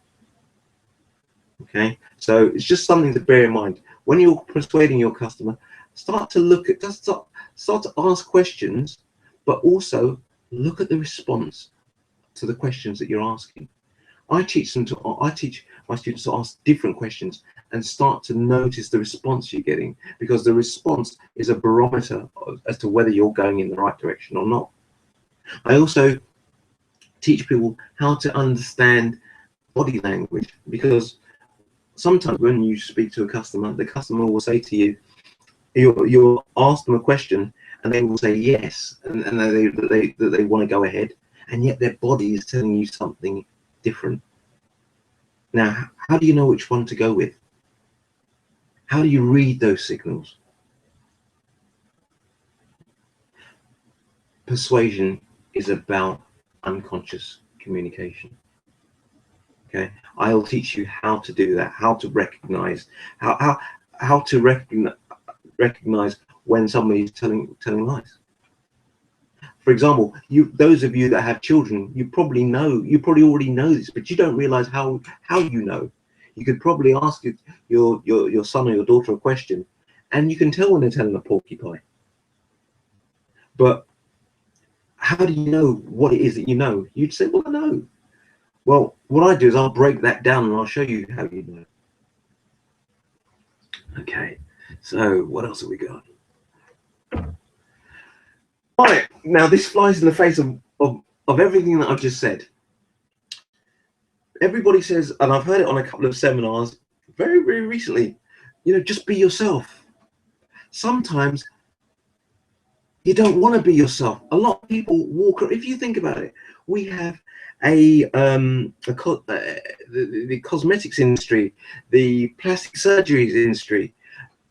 Okay, so it's just something to bear in mind when you're persuading your customer. Start to ask questions, but also look at the response to the questions that you're asking. I teach my students to ask different questions and start to notice the response you're getting, because the response is a barometer as to whether you're going in the right direction or not. I also teach people how to understand body language, because sometimes when you speak to a customer, the customer will say to you, you'll ask them a question and they will say yes, and they want to go ahead, and yet their body is telling you something different. Now, how do you know which one to go with? How do you read those signals? Persuasion is about unconscious communication. Okay, I'll teach you how to do that, how to recognize, how to recognize when somebody's telling lies. For example, those of you that have children, you probably already know this, but you don't realize how you know. You could probably ask your son or your daughter a question, and you can tell when they're telling a porcupine. But how do you know what it is that you know? You'd say, well, I know. Well, what I do is I'll break that down and I'll show you how you know. Okay, so what else have we got? Right, now this flies in the face of everything that I've just said. Everybody says, and I've heard it on a couple of seminars very, very recently, you know, just be yourself. Sometimes you don't want to be yourself. A lot of people walk, if you think about it, we have the cosmetics industry, the plastic surgeries industry.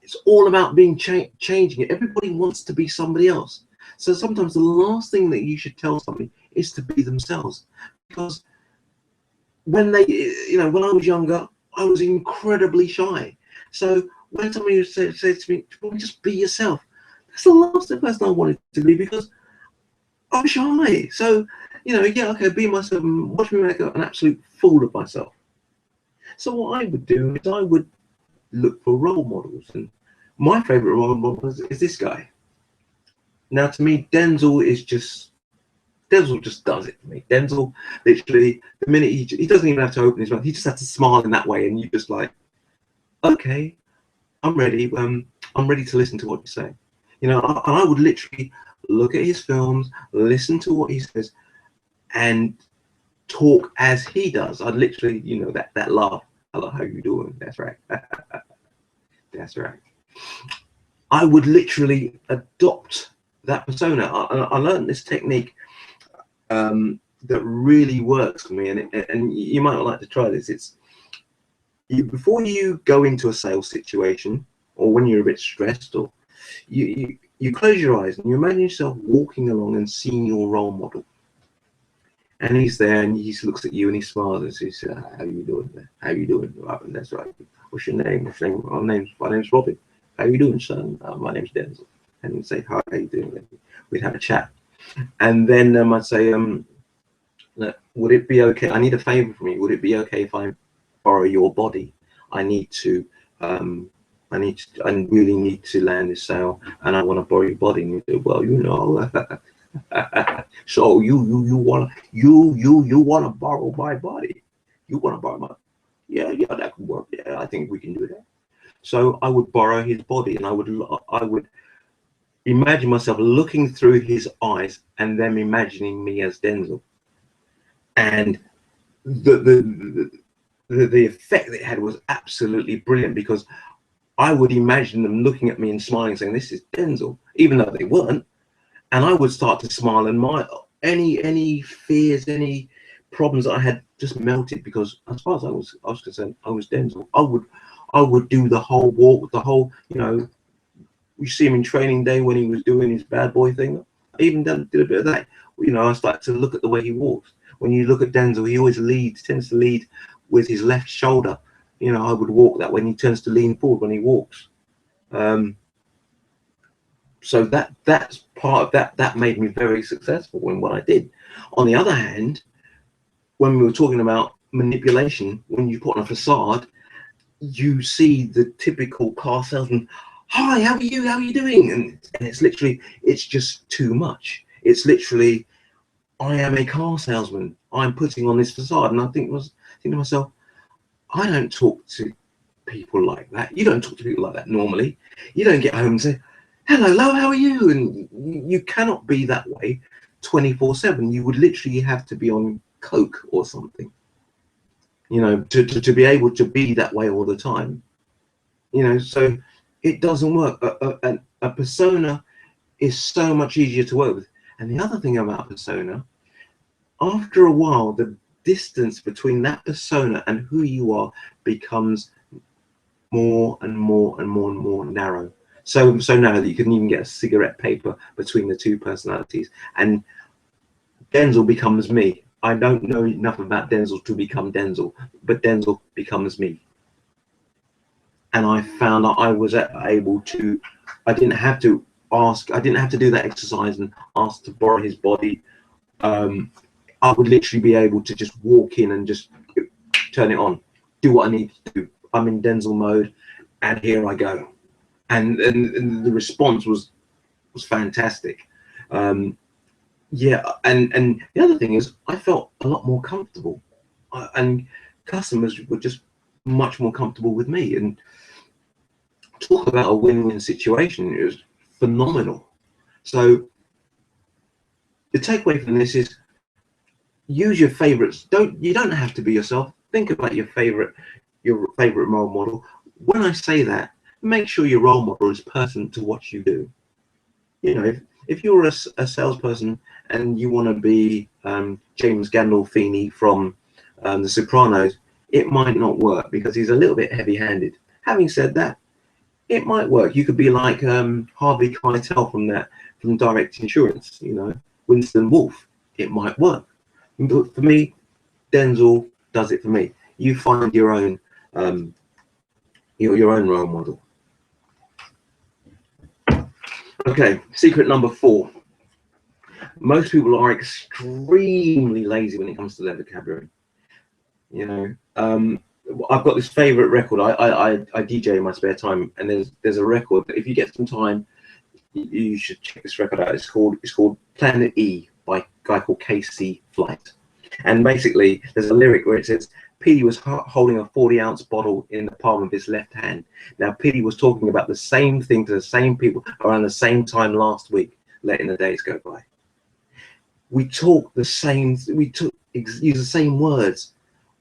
It's all about being changing it. Everybody wants to be somebody else. So sometimes the last thing that you should tell somebody is to be themselves. Because when when I was younger, I was incredibly shy. So when somebody said to me, well, just be yourself, that's the last person I wanted to be, because I'm shy. So, yeah, okay, be myself and watch me make an absolute fool of myself. So what I would do is I would look for role models, and my favorite role model is this guy. Now, to me, Denzel just does it for me. Denzel, literally, the minute he doesn't even have to open his mouth, he just has to smile in that way, and you just like, okay, I'm ready. I'm ready to listen to what you say. And I would literally look at his films, listen to what he says, and talk as he does. I'd literally, that laugh. Hello, how you doing? That's right. That's right. I would literally adopt that persona. I learned this technique that really works for me, and you might like to try this. It's before you go into a sales situation, or when you're a bit stressed, or you close your eyes and you imagine yourself walking along and seeing your role model, and he's there and he looks at you and he smiles and says, "How you doing? How you doing?" And that's right. What's your name? What's your name? My name's Robin. How you doing, son? My name's Denzel. And he'd say, "How you doing?" We'd have a chat, and then I'd say, would it be okay? I need a favor from you. Would it be okay if I borrow your body? I really need to land this sale, and I want to borrow your body. And you say, well, so you wanna borrow my body? You wanna borrow my? Yeah, that could work. Yeah, I think we can do that. So I would borrow his body, and I would imagine myself looking through his eyes, and them imagining me as Denzel. And the effect it had was absolutely brilliant, because I would imagine them looking at me and smiling, saying, "This is Denzel," even though they weren't. And I would start to smile, and any fears, any problems that I had just melted, because as far as I was concerned, I was Denzel. I would do the whole walk, the whole, you see him in Training Day when he was doing his bad boy thing. I even did a bit of that. I started to look at the way he walks. When you look at Denzel, he always tends to lead with his left shoulder. I would walk that way, and he tends to lean forward when he walks. So that's part of that made me very successful in what I did. On the other hand, when we were talking about manipulation, when you put on a facade, you see the typical car salesman. Hi, how are you? How are you doing? And it's just too much. It's literally, I am a car salesman. I'm putting on this facade, and I think to myself, I don't talk to people like that. You don't talk to people like that normally. You don't get home and say, "Hello, love, how are you?" And you cannot be that way 24/7. You would literally have to be on coke or something, to be able to be that way all the time. So it doesn't work. A persona is so much easier to work with. And the other thing about persona, after a while, the distance between that persona and who you are becomes more and more and more and more narrow. So narrow that you couldn't even get a cigarette paper between the two personalities. And Denzel becomes me. I don't know enough about Denzel to become Denzel, but Denzel becomes me. And I found that I was able to, I didn't have to ask, I didn't have to do that exercise and ask to borrow his body. I would literally be able to just walk in and just turn it on, do what I need to do. I'm in Denzel mode, and here I go. And the response was fantastic. Yeah, and the other thing is, I felt a lot more comfortable, and customers were just much more comfortable with me. And talk about a win-win situation. It was phenomenal. So the takeaway from this is, use your favorites. You don't have to be yourself. Think about your favorite role model. When I say that, make sure your role model is pertinent to what you do. You know, if you're a salesperson and you want to be James Gandolfini from The Sopranos, it might not work because he's a little bit heavy-handed. Having said that, it might work. You could be like Harvey Keitel from Direct Insurance, you know, Winston Wolfe. It might work. But for me, Denzel does it for me. You find your own role model. Okay, secret number 4. Most people are extremely lazy when it comes to their vocabulary. You know, I've got this favorite record. I DJ in my spare time, and there's a record that if you get some time, you should check this record out. It's called Planet E by a guy called KC Flight. And basically, there's a lyric where it says, Petey was holding a 40-ounce bottle in the palm of his left hand. Now, Petey was talking about the same thing to the same people around the same time last week, letting the days go by. We talk the same, use the same words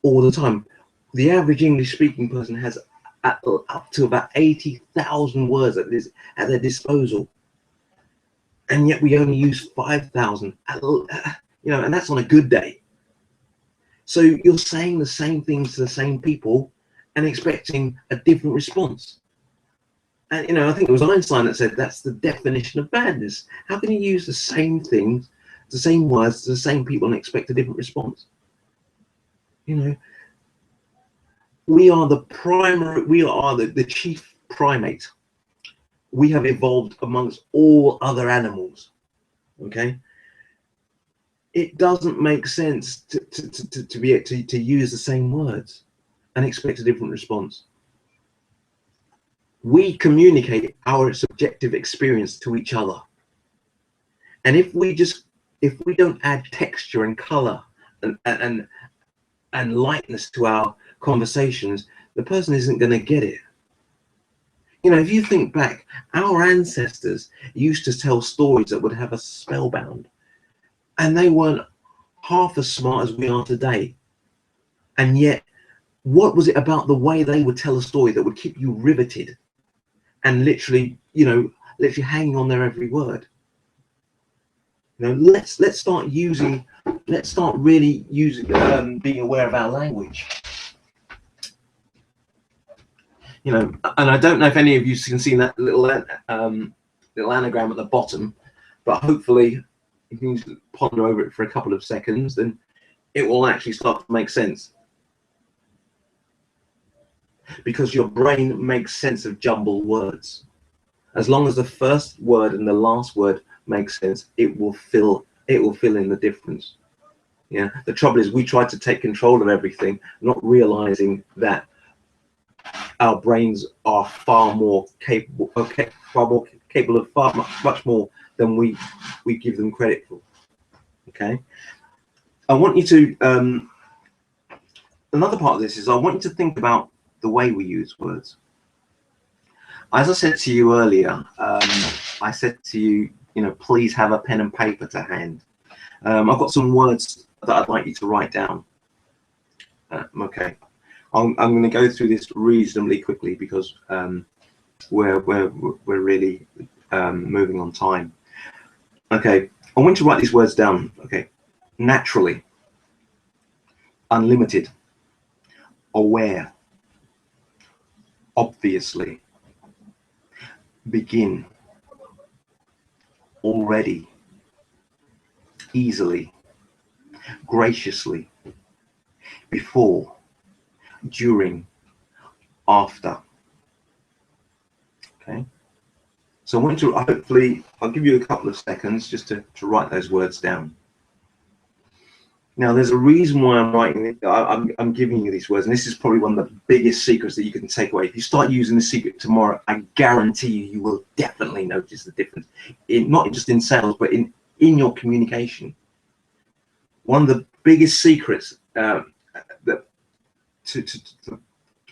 all the time. The average English-speaking person has up to about 80,000 words at their disposal, and yet we only use 5,000. You know, and that's on a good day. So you're saying the same things to the same people and expecting a different response. And you know, I think it was Einstein that said that's the definition of madness. How can you use the same things, the same words to the same people and expect a different response? You know, we are the chief primate. We have evolved amongst all other animals. Okay. It doesn't make sense to be able to use the same words and expect a different response. We communicate our subjective experience to each other, and if we don't add texture and color and lightness to our conversations, the person isn't going to get it. You know, if you think back, our ancestors used to tell stories that would have us spellbound. And they weren't half as smart as we are today. And yet, what was it about the way they would tell a story that would keep you riveted and literally hanging on their every word? You know, let's start really using, being aware of our language. You know, and I don't know if any of you can see that little anagram at the bottom, but hopefully, if you can ponder over it for a couple of seconds, then it will actually start to make sense. Because your brain makes sense of jumbled words. As long as the first word and the last word makes sense, it will fill in the difference. Yeah. The trouble is, we try to take control of everything, not realizing that our brains are far more capable of much more than we give them credit for. Okay, I want you to another part of this is I want you to think about the way we use words. As I said to you earlier, I said to you, you know, please have a pen and paper to hand. I've got some words that I'd like you to write down. Okay, I'm going to go through this reasonably quickly because we're really moving on time. Okay, I want you to write these words down. Okay, naturally, unlimited, aware, obviously, begin, already, easily, graciously, before, during, after. Okay. So I want to, hopefully, I'll give you a couple of seconds just to write those words down. Now, there's a reason why I'm writing it. I'm giving you these words, and this is probably one of the biggest secrets that you can take away. If you start using the secret tomorrow, I guarantee you will definitely notice the difference, not just in sales, but in your communication. One of the biggest secrets that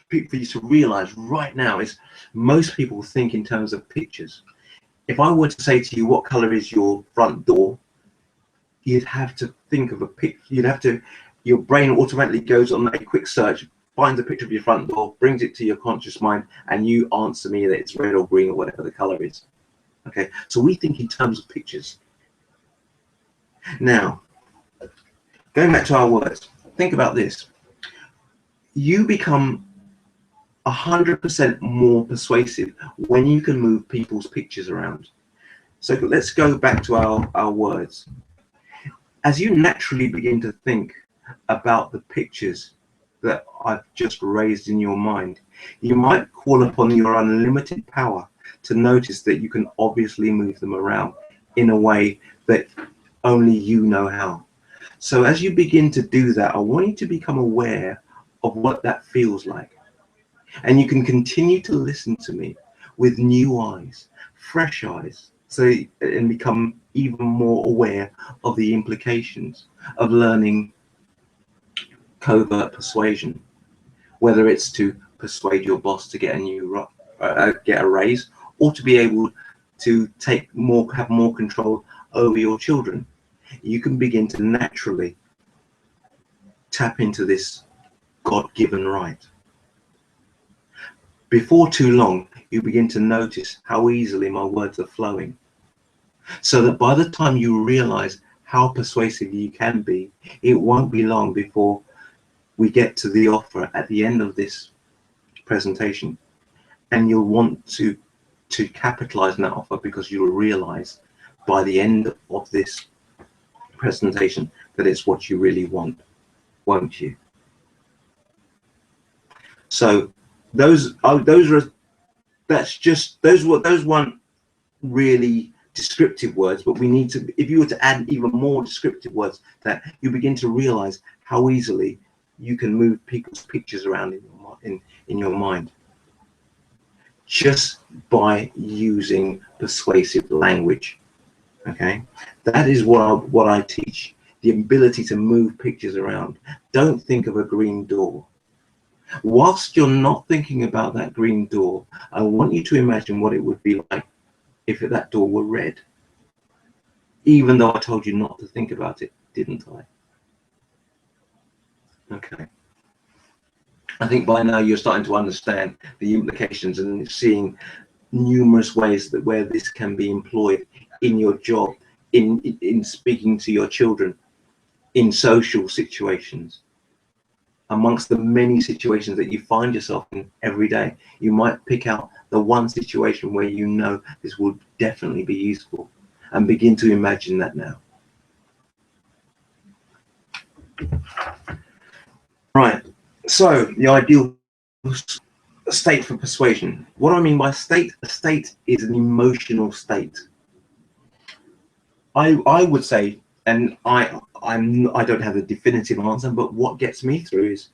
for you to realize right now is most people think in terms of pictures. If I were to say to you, what color is your front door? You'd have to think of a picture. Your brain automatically goes on a quick search, finds a picture of your front door, brings it to your conscious mind, and you answer me that it's red or green or whatever the color is. Okay, so we think in terms of pictures. Now, going back to our words, think about this. You become 100% more persuasive when you can move people's pictures around. So let's go back to our words. As you naturally begin to think about the pictures that I've just raised in your mind, you might call upon your unlimited power to notice that you can obviously move them around in a way that only you know how. So as you begin to do that, I want you to become aware of what that feels like. And you can continue to listen to me with new eyes, fresh eyes, and become even more aware of the implications of learning covert persuasion, whether it's to persuade your boss to get a raise, or to be able to have more control over your children. You can begin to naturally tap into this God-given right. Before too long, you begin to notice how easily my words are flowing, so that by the time you realize how persuasive you can be, it won't be long before we get to the offer at the end of this presentation, and you'll want to capitalize on that offer, because you'll realize by the end of this presentation that it's what you really want, won't you? So those weren't really descriptive words, but we need to, if you were to add even more descriptive words, that you begin to realize how easily you can move people's pictures around in your mind just by using persuasive language. Okay, that is what I teach, the ability to move pictures around. Don't think of a green door. Whilst you're not thinking about that green door, I want you to imagine what it would be like if that door were red. Even though I told you not to think about it, didn't I? Okay. I think by now you're starting to understand the implications and seeing numerous ways where this can be employed in your job, in speaking to your children, in social situations. Amongst the many situations that you find yourself in every day, you might pick out the one situation where you know this will definitely be useful, and begin to imagine that now. Right, so the ideal state for persuasion. What do I mean by state? A state is an emotional state. I would say, and I don't have a definitive answer, but what gets me through is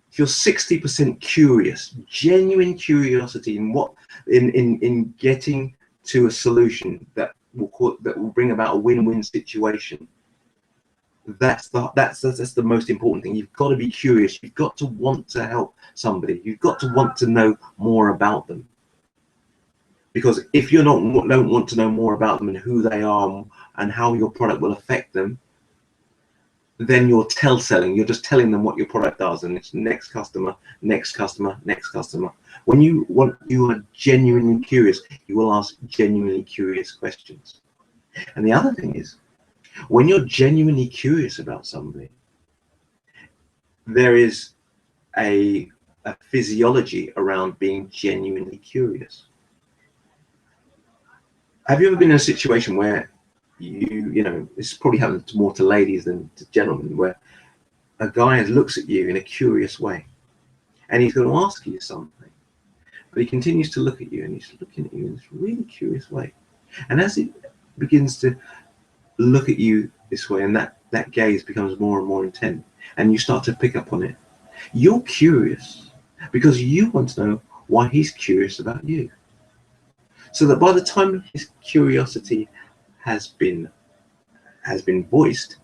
if you're 60% curious, genuine curiosity in getting to a solution that will bring about a win-win situation. That's the most important thing. You've got to be curious. You've got to want to help somebody. You've got to want to know more about them. Because if you don't want to know more about them and who they are and how your product will affect them, then you're selling. You're just telling them what your product does, and it's next customer, next customer, next customer. When you are genuinely curious, you will ask genuinely curious questions. And the other thing is, when you're genuinely curious about somebody, there is a physiology around being genuinely curious. Have you ever been in a situation where you know, this probably happens more to ladies than to gentlemen, where a guy looks at you in a curious way, and he's going to ask you something, but he continues to look at you, and he's looking at you in this really curious way. And as he begins to look at you this way, and that gaze becomes more and more intent, and you start to pick up on it, you're curious because you want to know why he's curious about you. So that by the time his curiosity has been voiced,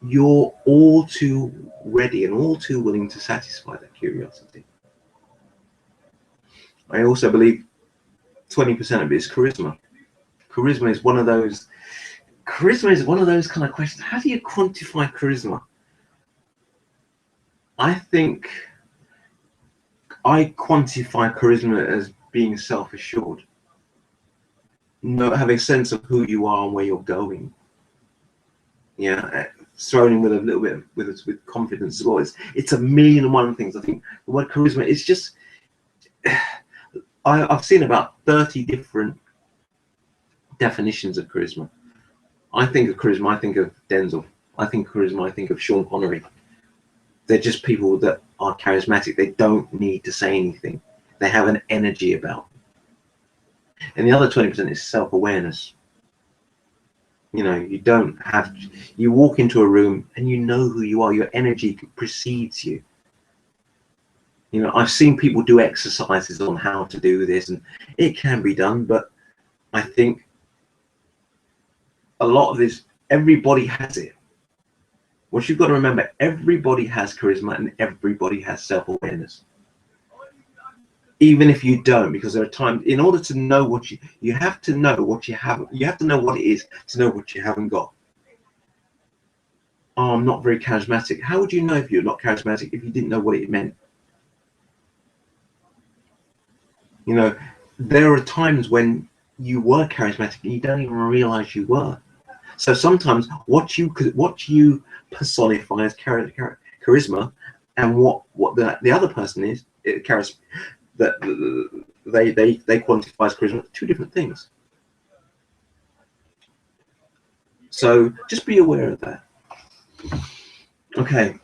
you're all too ready and all too willing to satisfy that curiosity. I also believe 20% of it is charisma. Charisma is one of those kind of questions. How do you quantify charisma? I think I quantify charisma as being self-assured. Having a sense of who you are and where you're going. Yeah, thrown in with a little bit with confidence as well. It's a million and one things. I think the word charisma is just. I've seen about 30 different definitions of charisma. I think of charisma, I think of Denzel. I think of charisma, I think of Sean Connery. They're just people that are charismatic. They don't need to say anything. They have an energy about them. And the other 20% is self-awareness. You know, you walk into a room and you know who you are. Your energy precedes you. You know, I've seen people do exercises on how to do this, and it can be done, but I think a lot of this, everybody has it. What you've got to remember, everybody has charisma and everybody has self-awareness. Even if you don't, because there are times, in order to know what you have to know what you haven't, you have to know what it is to know what you haven't got. Oh, I'm not very charismatic. How would you know if you're not charismatic if you didn't know what it meant? You know, there are times when you were charismatic and you don't even realize you were. So sometimes what you personify as charisma and what the other person is, that they quantify as charisma, two different things. So just be aware of that. Okay,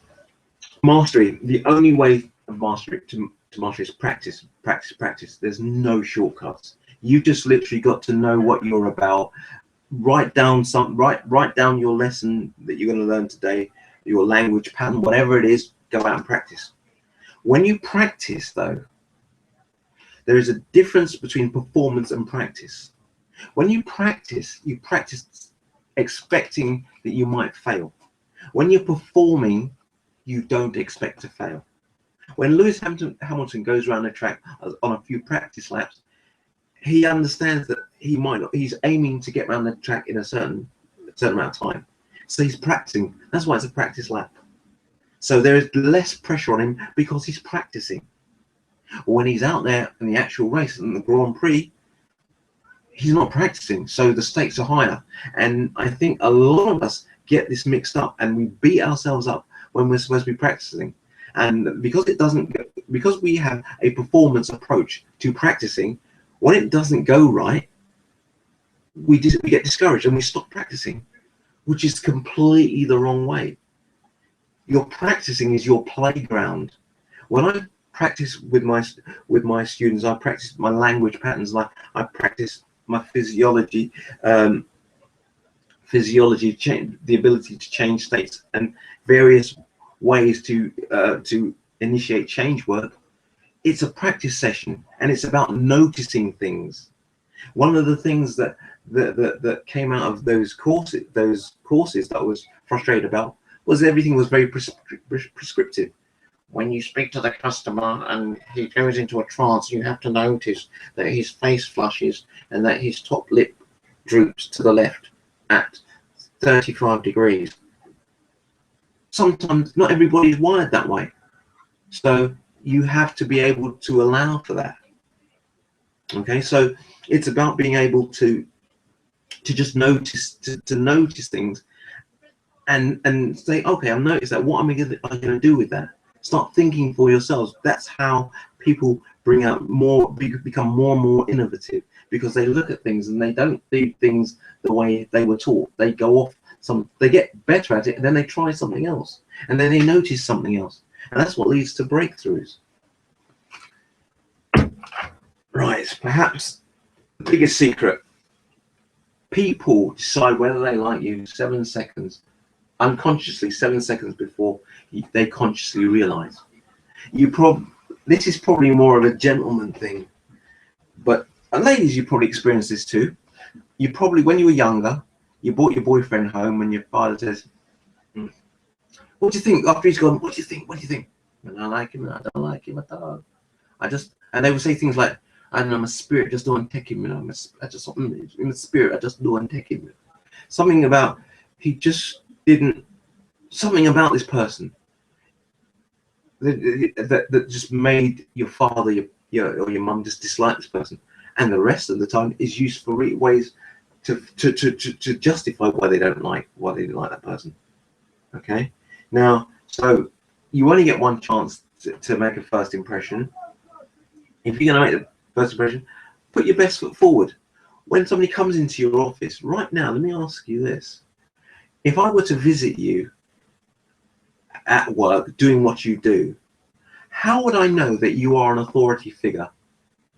mastery. The only way of mastery to master is practice, practice, practice. There's no shortcuts. You just literally got to know what you're about. Write down your lesson that you're going to learn today, your language pattern, whatever it is. Go out and practice. When you practice, though, there is a difference between performance and practice. When you practice expecting that you might fail. When you're performing, you don't expect to fail. When Lewis Hamilton goes around the track on a few practice laps, he understands that he's aiming to get around the track in a certain amount of time. So he's practicing. That's why it's a practice lap. So there is less pressure on him because he's practicing. When he's out there in the actual race and the Grand Prix, he's not practicing, so the stakes are higher. And I think a lot of us get this mixed up and we beat ourselves up when we're supposed to be practicing. And because we have a performance approach to practicing, when it doesn't go right, we get discouraged and we stop practicing, which is completely the wrong way. Your practicing is your playground. When I practice with my students, I practice my language patterns, like I practice my physiology, the ability to change states and various ways to initiate change work. It's a practice session, and it's about noticing things. One of the things that came out of those courses that I was frustrated about was everything was very prescriptive. When you speak to the customer and he goes into a trance, you have to notice that his face flushes and that his top lip droops to the left at 35 degrees. Sometimes not everybody's wired that way. So you have to be able to allow for that. Okay, so it's about being able to just notice, to notice things and say, okay, I've noticed that. What am I going to do with that? Start thinking for yourselves. That's how people become more and more innovative, because they look at things and they don't do things the way they were taught. They go off they get better at it, and then they try something else, and then they notice something else, and that's what leads to breakthroughs. Right, perhaps the biggest secret: people decide whether they like you 7 seconds, unconsciously, 7 seconds before they consciously realize. This is probably more of a gentleman thing, but and ladies, you probably experienced this too. You probably, when you were younger, you brought your boyfriend home and your father says, what do you think? After he's gone, what do you think? What do you think? And I like him, and I don't like him at all. And they would say things like, I don't know, my spirit just don't take him, you know, I just, in the spirit, I just don't take him. Something about, he just didn't, something about this person that just made your father, or your mum just dislike this person. And the rest of the time is used for ways to justify why they didn't like that person. Okay, now, so you only get one chance to make a first impression. If you're going to make the first impression, put your best foot forward. When somebody comes into your office right now, let me ask you this: if I were to visit you at work doing what you do, how would I know that you are an authority figure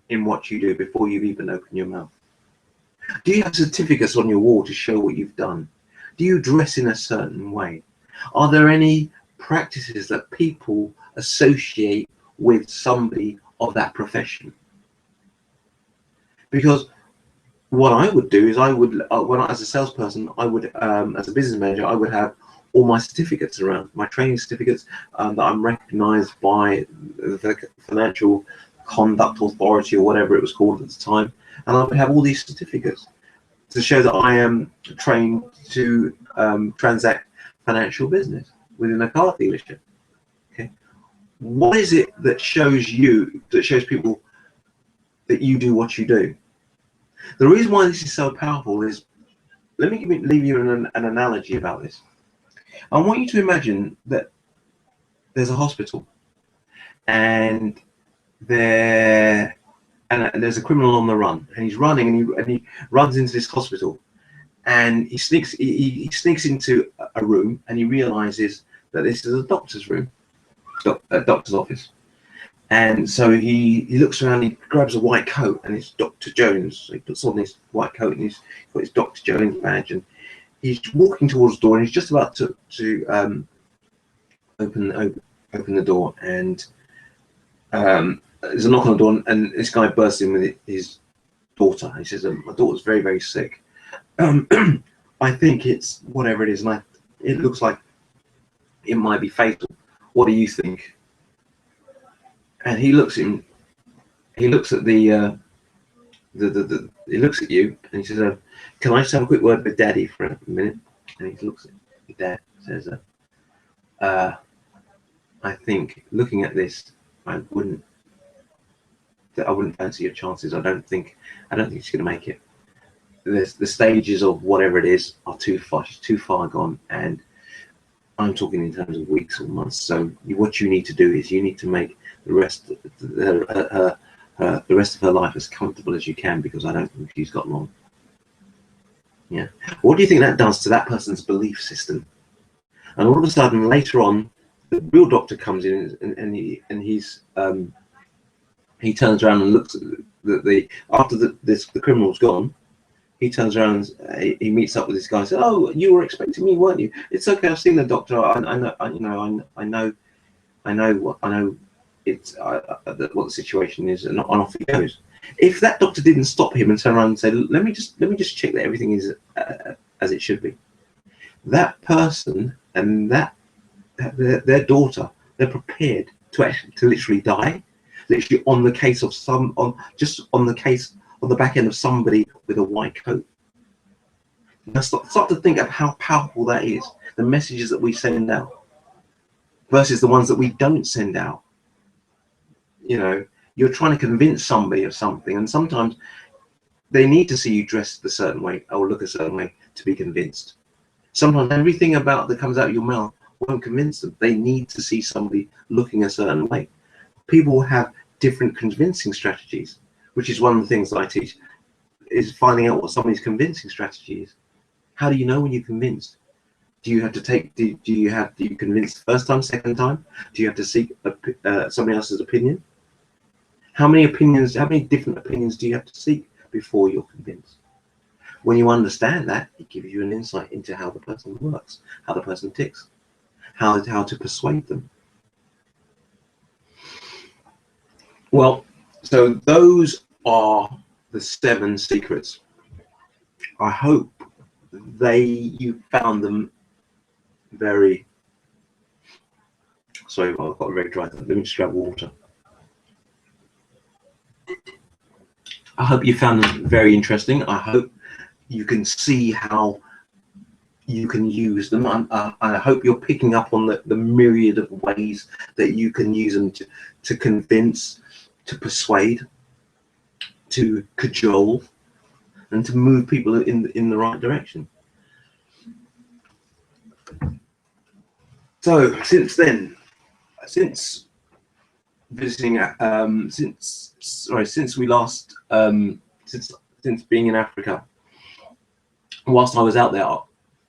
in what you do before you even open your mouth? Do you have certificates on your wall to show what you've done? Do you dress in a certain way? Are there any practices that people associate with somebody of that profession? Because what I would do is as a salesperson, I would, as a business manager, I would have all my certificates around, my training certificates, that I'm recognized by the Financial Conduct Authority or whatever it was called at the time, and I would have all these certificates to show that I am trained to transact financial business within a car dealership. Okay, what is it that shows people that you do what you do? The reason why this is so powerful is, let me leave you an analogy about this. I want you to imagine that there's a hospital, and there's a criminal on the run, and he's running, and he runs into this hospital, and he sneaks into a room, and he realizes that this is a doctor's room, a doctor's office. And so he looks around, he grabs a white coat, and it's Dr. Jones. So he puts on this white coat, and he's got his Dr. Jones badge, and he's walking towards the door, and he's just about to open the door, and there's a knock on the door, and this guy bursts in with his daughter. He says, my daughter's very, very sick. I think it's whatever it is, and it looks like it might be fatal. What do you think? And he looks at him. He looks at he looks at you, and he says, "Can I just have a quick word with Daddy for a minute?" And he looks at your dad, says, "I think looking at this, I wouldn't fancy your chances. I don't think she's going to make it. The stages of whatever it is are too far gone, and I'm talking in terms of weeks or months. So what you need to do is you need to make the rest of her life as comfortable as you can, because I don't think she's got long." Yeah. What do you think that does to that person's belief system? And all of a sudden, later on, the real doctor comes in, and he turns around and looks at after the criminal's gone. He turns around and he meets up with this guy and says, "Oh, you were expecting me, weren't you? It's okay. I've seen the doctor. I know it's what the situation is," and off he goes. If that doctor didn't stop him and turn around and say, let me just check that everything is as it should be, that person and their daughter, they're prepared to literally die, literally on the back end of somebody with a white coat. Now start to think of how powerful that is, the messages that we send out versus the ones that we don't send out. You know, you're trying to convince somebody of something, and sometimes they need to see you dressed a certain way or look a certain way to be convinced. Sometimes everything that comes out of your mouth won't convince them. They need to see somebody looking a certain way. People have different convincing strategies, which is one of the things that I teach. is finding out what somebody's convincing strategy is. How do you know when you're convinced? Do you have to take? Do you convince the first time, second time? Do you have to seek somebody else's opinion? How many opinions? How many different opinions do you have to seek before you're convinced? When you understand that, it gives you an insight into how the person works, how the person ticks, how to persuade them. Well, so those are the 7 secrets. I hope you found them very. Sorry, I've got a very dry throat. Let me just grab water. I hope you found them very interesting. I hope you can see how you can use them. I hope you're picking up on the myriad of ways that you can use them to convince, to persuade, to cajole, and to move people in the right direction. So since then, since visiting, since we last, since being in Africa, whilst I was out there,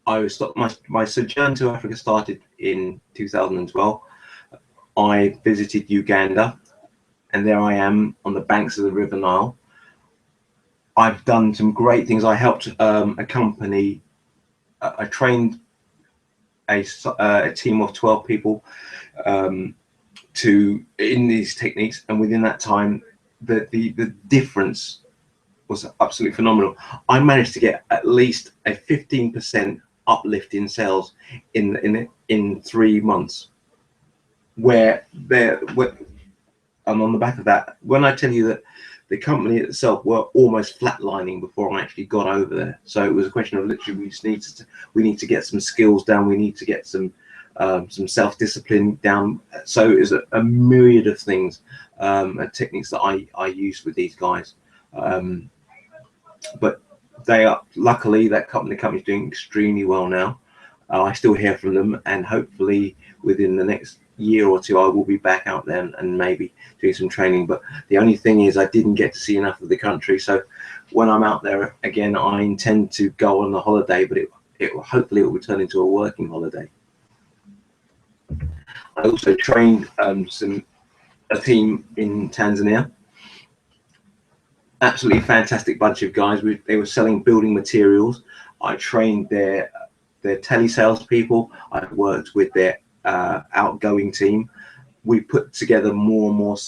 I stopped my sojourn to Africa started in 2012. I visited Uganda, and there I am on the banks of the River Nile. I've done some great things. I helped accompany. I trained a team of 12 people in these techniques, and within that time, the difference was absolutely phenomenal. I managed to get at least a 15% uplift in sales in 3 months. And on the back of that, when I tell you that the company itself were almost flatlining before I actually got over there. So it was a question of literally we need to get some skills down. We need to get some self-discipline down. So it was a myriad of things, techniques that I used with these guys. But they are, luckily, the company's doing extremely well now. I still hear from them, and hopefully within the next year or two I will be back out there and maybe doing some training. But the only thing is I didn't get to see enough of the country, so when I'm out there again I intend to go on a holiday, but hopefully it will turn into a working holiday. I also trained a team in Tanzania. Absolutely fantastic bunch of guys. They were selling building materials. I trained their telesales people. I worked with their outgoing team. We put together more and more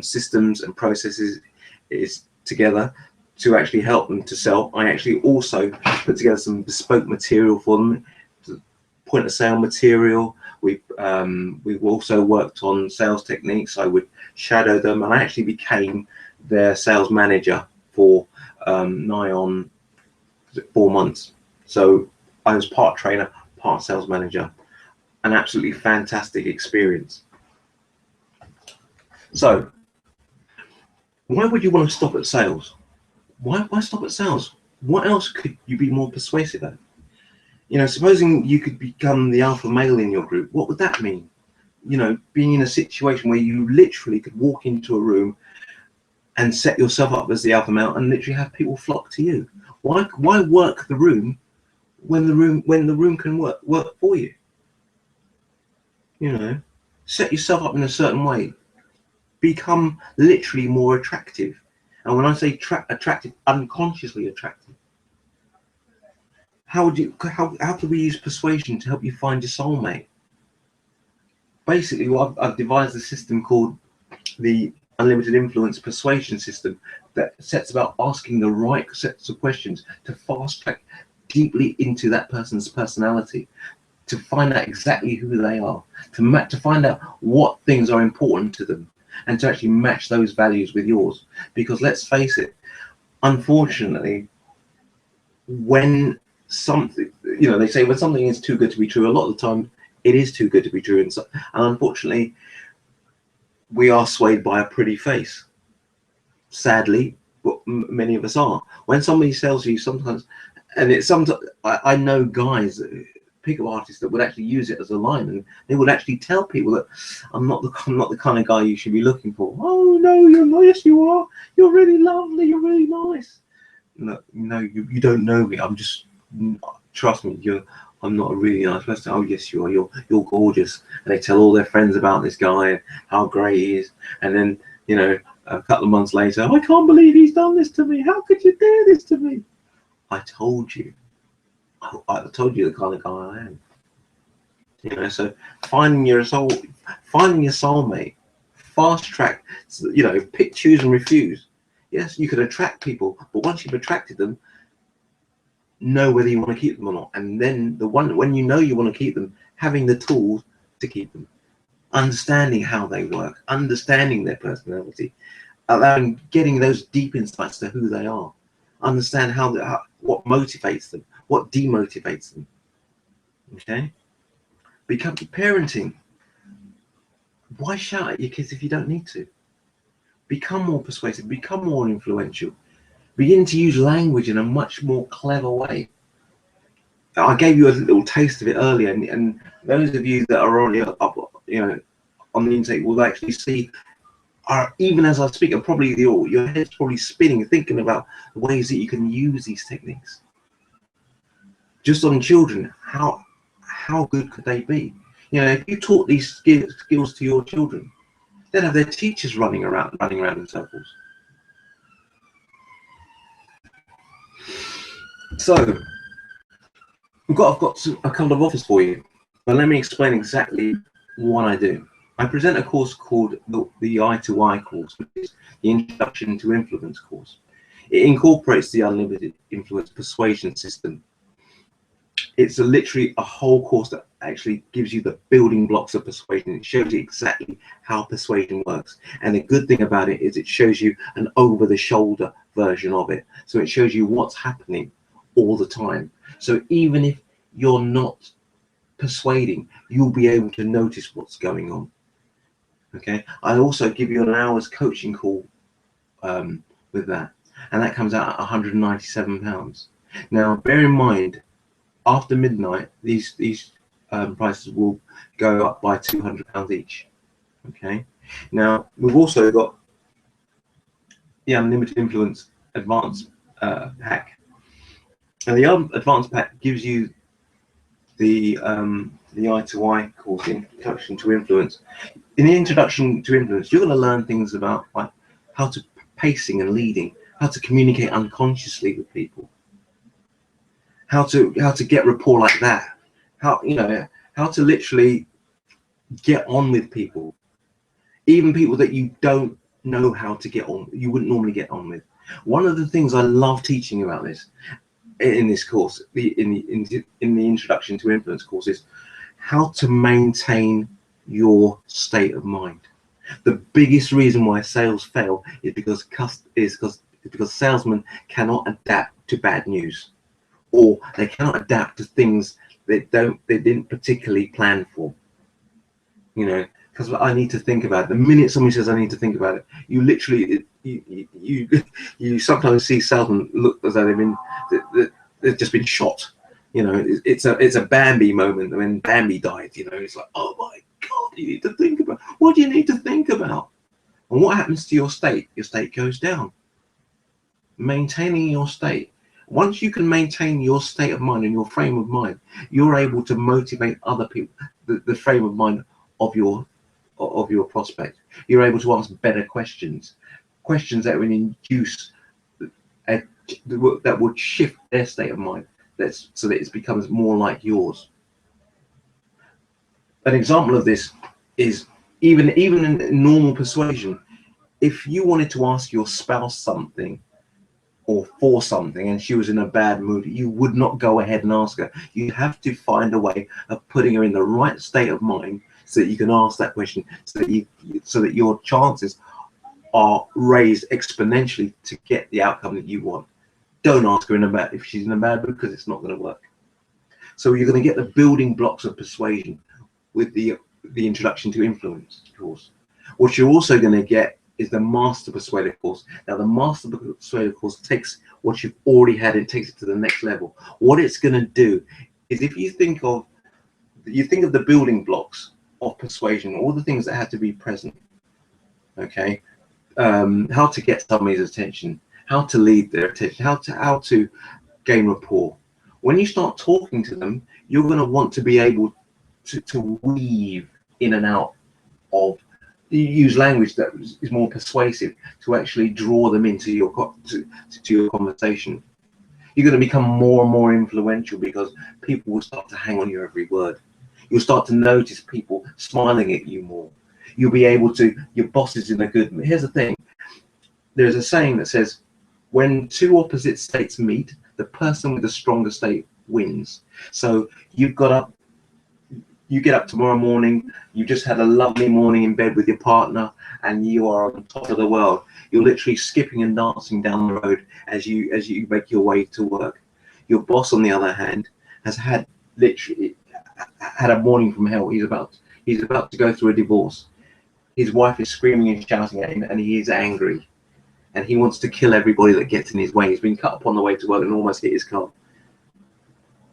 systems and processes together to actually help them to sell. I actually also put together some bespoke material for them, point of sale material. We've also worked on sales techniques. I would shadow them, and I actually became their sales manager for nigh on 4 months. So I was part trainer, part sales manager. An absolutely fantastic experience. So why would you want to stop at sales? Why stop at sales? What else could you be more persuasive at? You know, supposing you could become the alpha male in your group, what would that mean? You know, being in a situation where you literally could walk into a room and set yourself up as the alpha male and literally have people flock to you. Why work the room when the room can work for you? You know, set yourself up in a certain way. Become literally more attractive. And when I say attractive, unconsciously attractive. How can we use persuasion to help you find your soulmate? Basically, I've devised a system called the Unlimited Influence Persuasion System that sets about asking the right sets of questions to fast track deeply into that person's personality, to find out exactly who they are, to find out what things are important to them, and to actually match those values with yours. Because let's face it, unfortunately, when something, you know, they say when something is too good to be true, a lot of the time it is too good to be true, and unfortunately we are swayed by a pretty face. Sadly, but many of us are. When somebody sells you, sometimes, and it's sometimes I know guys, pickup artists, that would actually use it as a line, and they would actually tell people that I'm not the kind of guy you should be looking for. Oh no, you're nice. You are. You're really lovely. You're really nice. no, no, you don't know me. I'm just, trust me, I'm not a really nice person. Oh yes, you are. You're gorgeous. And they tell all their friends about this guy and how great he is. And then, you know, a couple of months later, I can't believe he's done this to me. How could you do this to me? I told you. I told you the kind of guy I am. You know, so finding your soulmate, fast track. You know, pick, choose, and refuse. Yes, you can attract people, but once you've attracted them, know whether you want to keep them or not. And then when you know you want to keep them, having the tools to keep them, understanding how they work, understanding their personality, allowing getting those deep insights to who they are, understand what motivates them, what demotivates them. Okay, become parenting. Why shout at your kids if you don't need to? Become more persuasive, become more influential, begin to use language in a much more clever way. I gave you a little taste of it earlier, and those of you that are already up, you know, on the intake will actually see. Even as I speak, probably your head's probably spinning, thinking about the ways that you can use these techniques. Just on children, how good could they be? You know, if you taught these skills to your children, they'd have their teachers running around in circles. So I've got a couple of offers for you, but let me explain exactly what I do. I present a course called the Eye to Eye course, which is the Introduction to Influence course. It incorporates the unlimited influence persuasion system. It's literally a whole course that actually gives you the building blocks of persuasion. It shows you exactly how persuasion works. And the good thing about it is it shows you an over-the-shoulder version of it. So it shows you what's happening all the time. So even if you're not persuading, you'll be able to notice what's going on. Okay, I also give you an hour's coaching call with that, and that comes out at £197. Now bear in mind, after midnight these prices will go up by £200 each. Okay, now we've also got the Unlimited Influence Advanced pack, and the Advanced pack gives you the Eye to Eye course, Introduction to Influence. In the Introduction to Influence, you're going to learn things about like how to pacing and leading, how to communicate unconsciously with people, how to get rapport like that, how to literally get on with people, even people that you don't know how to get on, you wouldn't normally get on with. One of the things I love teaching about this in this course, in the Introduction to Influence course, is how to maintain your state of mind. The biggest reason why sales fail is because salesmen cannot adapt to bad news, or they cannot adapt to things they didn't particularly plan for. You know, because I need to think about it. The minute somebody says I need to think about it, you literally you sometimes see salesmen look as though they've just been shot. You know, it's a Bambi moment when Bambi died. You know, it's like, oh my God, you need to think about, what do you need to think about? And what happens to your state? Your state goes down. Maintaining your state. Once you can maintain your state of mind and your frame of mind, you're able to motivate other people, the frame of mind of your prospect. You're able to ask better questions that will induce that would shift their state of mind, so that it becomes more like yours. An example of this is even in normal persuasion. If you wanted to ask your spouse something or for something and she was in a bad mood, you would not go ahead and ask her. You have to find a way of putting her in the right state of mind so that you can ask that question, so that your chances are raised exponentially to get the outcome that you want. Don't ask her if she's in a bad mood, because it's not going to work. So you're going to get the building blocks of persuasion with the Introduction to Influence course. What you're also going to get is the Master Persuader course. Now the Master Persuader course takes what you've already had and takes it to the next level. What it's going to do is, if you think of the building blocks of persuasion, all the things that have to be present. Okay, how to get somebody's attention, how to lead their attention, how to gain rapport. When you start talking to them, you're going to want to be able to weave in and out of, you use language that is more persuasive to actually draw them into your to your conversation. You're going to become more and more influential because people will start to hang on your every word. You'll start to notice people smiling at you more. You'll be able to, your boss is in a good mood. Here's the thing, there's a saying that says, when two opposite states meet, the person with the stronger state wins. So you get up tomorrow morning, you just had a lovely morning in bed with your partner, and you are on top of the world. You're literally skipping and dancing down the road as you make your way to work. Your boss, on the other hand, has literally had a morning from hell. He's about to go through a divorce. His wife is screaming and shouting at him, and he is angry, and he wants to kill everybody that gets in his way. He's been cut up on the way to work and almost hit his car.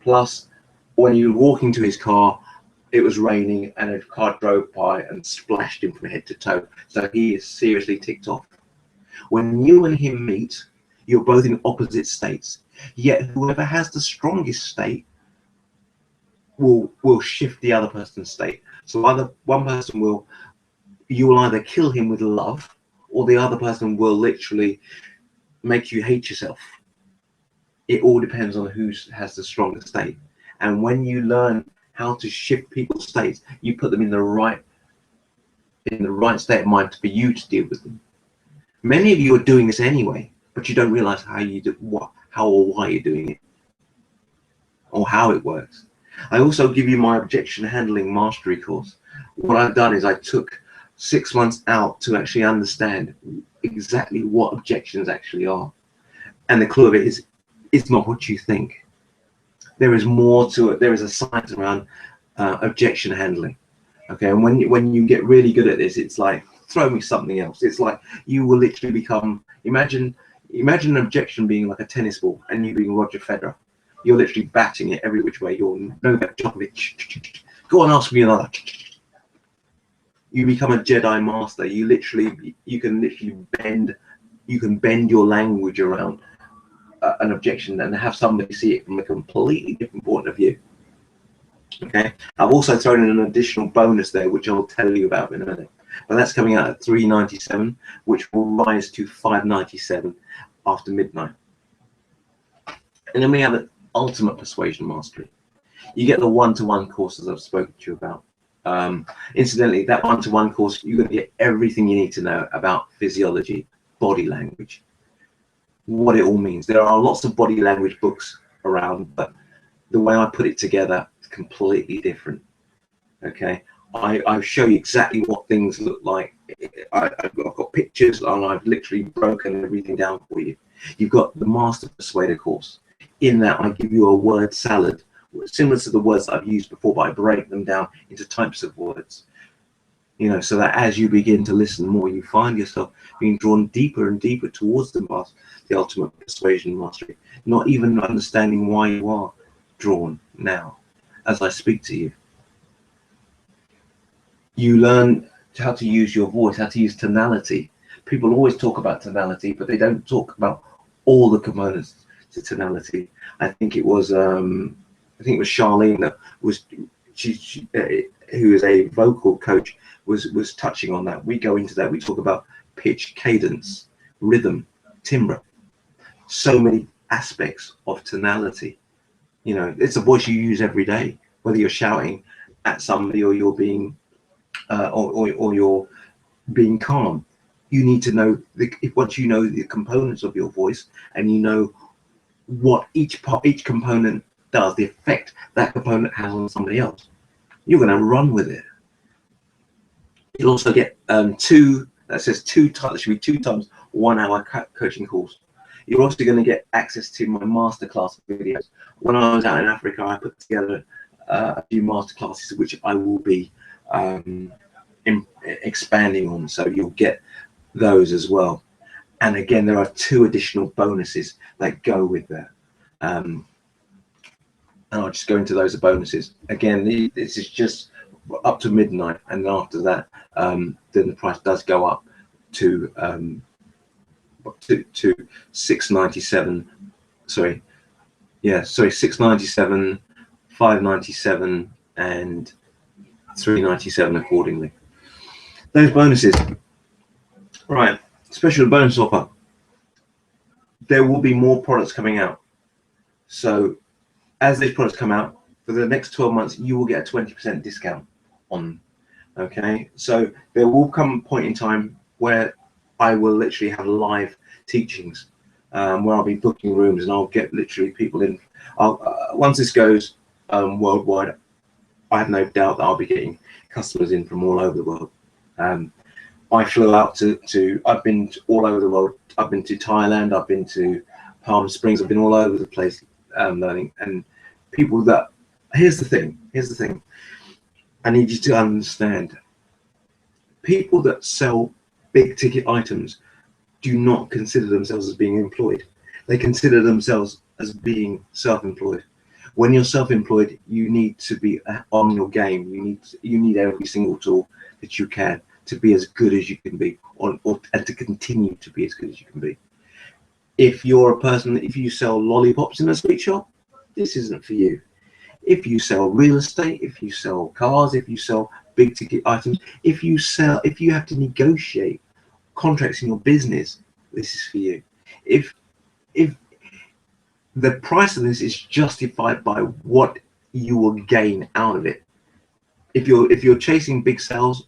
Plus, when you walk into his car, it was raining and a car drove by and splashed him from head to toe. So he is seriously ticked off. When you and him meet, you're both in opposite states. Yet whoever has the strongest state will shift the other person's state. So either one person you will either kill him with love, or the other person will literally make you hate yourself. It all depends on who has the stronger state. And when you learn how to shift people's states, you put them in the right state of mind for you to deal with them. Many of you are doing this anyway, but you don't realize how or why you're doing it, or how it works. I also give you my objection handling mastery course. What I've done is I took 6 months out to actually understand exactly what objections actually are. And the clue of it is, it's not what you think. There is more to it. There is a science around objection handling. Okay, and when you get really good at this, it's like, throw me something else. It's like you will literally become, imagine an objection being like a tennis ball and you being Roger Federer. You're literally batting it every which way. You're Novak Djokovic. Go on, ask me another. You become a Jedi master. You can literally bend your language around an objection and have somebody see it from a completely different point of view. Okay, I've also thrown in an additional bonus there, which I'll tell you about in a minute. But that's coming out at $397, which will rise to $597 after midnight. And then we have the ultimate persuasion mastery. You get the one-to-one courses I've spoken to you about. Incidentally, that one-to-one course, you're going to get everything you need to know about physiology, body language, what it all means. There are lots of body language books around, but the way I put it together is completely different. Okay, I show you exactly what things look like. I've got pictures, and I've literally broken everything down for you. You've got the Master Persuader course. In that, I give you a word salad, similar to the words that I've used before, but I break them down into types of words. You know, so that as you begin to listen more, you find yourself being drawn deeper and deeper towards the ultimate persuasion mastery, not even understanding why you are drawn now as I speak to you. You learn how to use your voice, how to use tonality. People always talk about tonality, but they don't talk about all the components to tonality. I think it was Charlene that was who is a vocal coach was touching on that. We go into that. We talk about pitch, cadence, rhythm, timbre, so many aspects of tonality. You know, it's a voice you use every day, whether you're shouting at somebody or you're being or you're being calm. You need to know once you know the components of your voice, and you know what each component does, the effect that component has on somebody else, you're going to run with it. You'll also get two times, there should be 2 times 1 hour coaching calls. You're also going to get access to my masterclass videos. When I was out in Africa, I put together a few masterclasses which I will be expanding on, so you'll get those as well. And again, there are 2 additional bonuses that go with that. And I'll just go into those bonuses. Again, this is just up to midnight, and after that, then the price does go up to to 697. Sorry, yeah, sorry, 697, 597, and 397 accordingly. Those bonuses, right? Special bonus offer. There will be more products coming out. So as these products come out for the next 12 months, you will get a 20% discount on. Okay, so there will come a point in time where I will literally have live teachings, where I'll be booking rooms and I'll get literally people in. Once this goes worldwide, I have no doubt that I'll be getting customers in from all over the world. I flew out to I've been all over the world. I've been to Thailand, I've been to Palm Springs, I've been all over the place learning. And people that, here's the thing, I need you to understand, people that sell big ticket items do not consider themselves as being employed. They consider themselves as being self-employed. When you're self-employed, you need to be on your game. You need every single tool that you can to be as good as you can be, and to continue to be as good as you can be. If you're a person, if you sell lollipops in a sweet shop, this isn't for you. If you sell real estate, if you sell cars, if you sell big ticket items, if you have to negotiate contracts in your business, this is for you. If the price of this is justified by what you will gain out of it. If you're chasing big sales,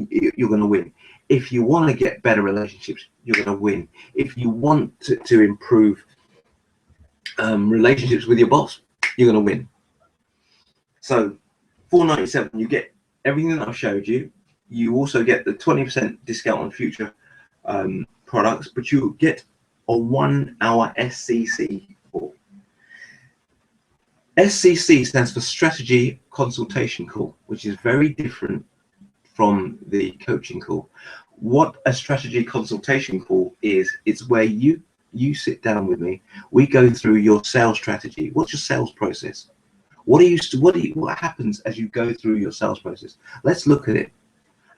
you're going to win. If you want to get better relationships, you're going to win. If you want to improve relationships with your boss, you're going to win. So $497, you get everything that I've showed you. You also get the 20% discount on future products, but you get a 1-hour SCC call. SCC stands for Strategy Consultation Call, which is very different from the coaching call. What a strategy consultation call is, it's where you sit down with me. We go through your sales strategy. What's your sales process? What happens as you go through your sales process? Let's look at it,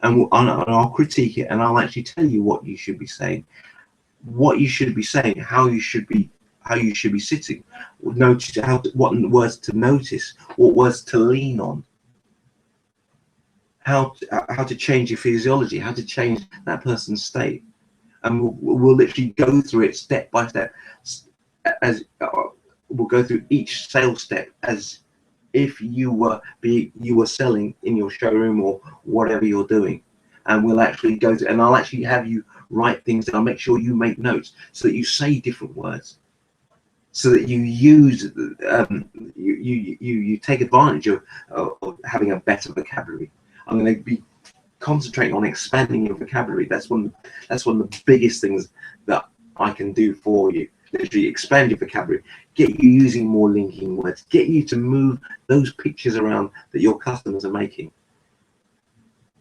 and I'll critique it, and I'll actually tell you what you should be saying, how you should be sitting. Notice what words to notice, what words to lean on, how to change your physiology, how to change that person's state, and we'll literally go through it step by step. As we'll go through each sales step as if you were selling in your showroom or whatever you're doing, and we'll actually go through, and I'll actually have you write things down. I'll make sure you make notes so that you say different words, so that you use you take advantage of having a better vocabulary. I'm going to be concentrating on expanding your vocabulary. That's one of the biggest things that I can do for you. Literally expand your vocabulary, get you using more linking words, get you to move those pictures around that your customers are making.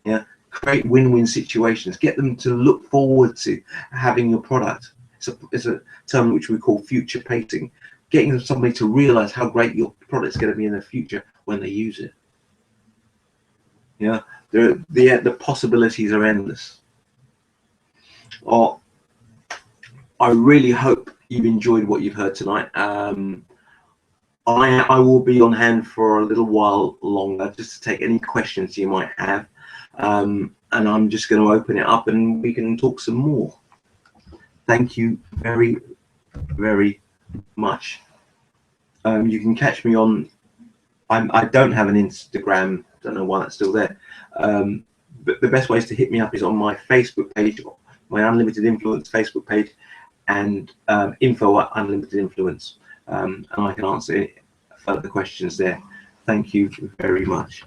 Yeah, create win-win situations, get them to look forward to having your product. It's a term which we call future pacing, getting somebody to realize how great your product is going to be in the future when they use it. Yeah, the possibilities are endless. I really hope you've enjoyed what you've heard tonight. I will be on hand for a little while longer, just to take any questions you might have, and I'm just going to open it up and we can talk some more. Thank you very, very much. You can catch me on, I don't have an Instagram, don't know why that's still there, but the best ways to hit me up is on my Facebook page, my Unlimited Influence Facebook page, and info@unlimitedinfluence, and I can answer any further questions there. Thank you very much.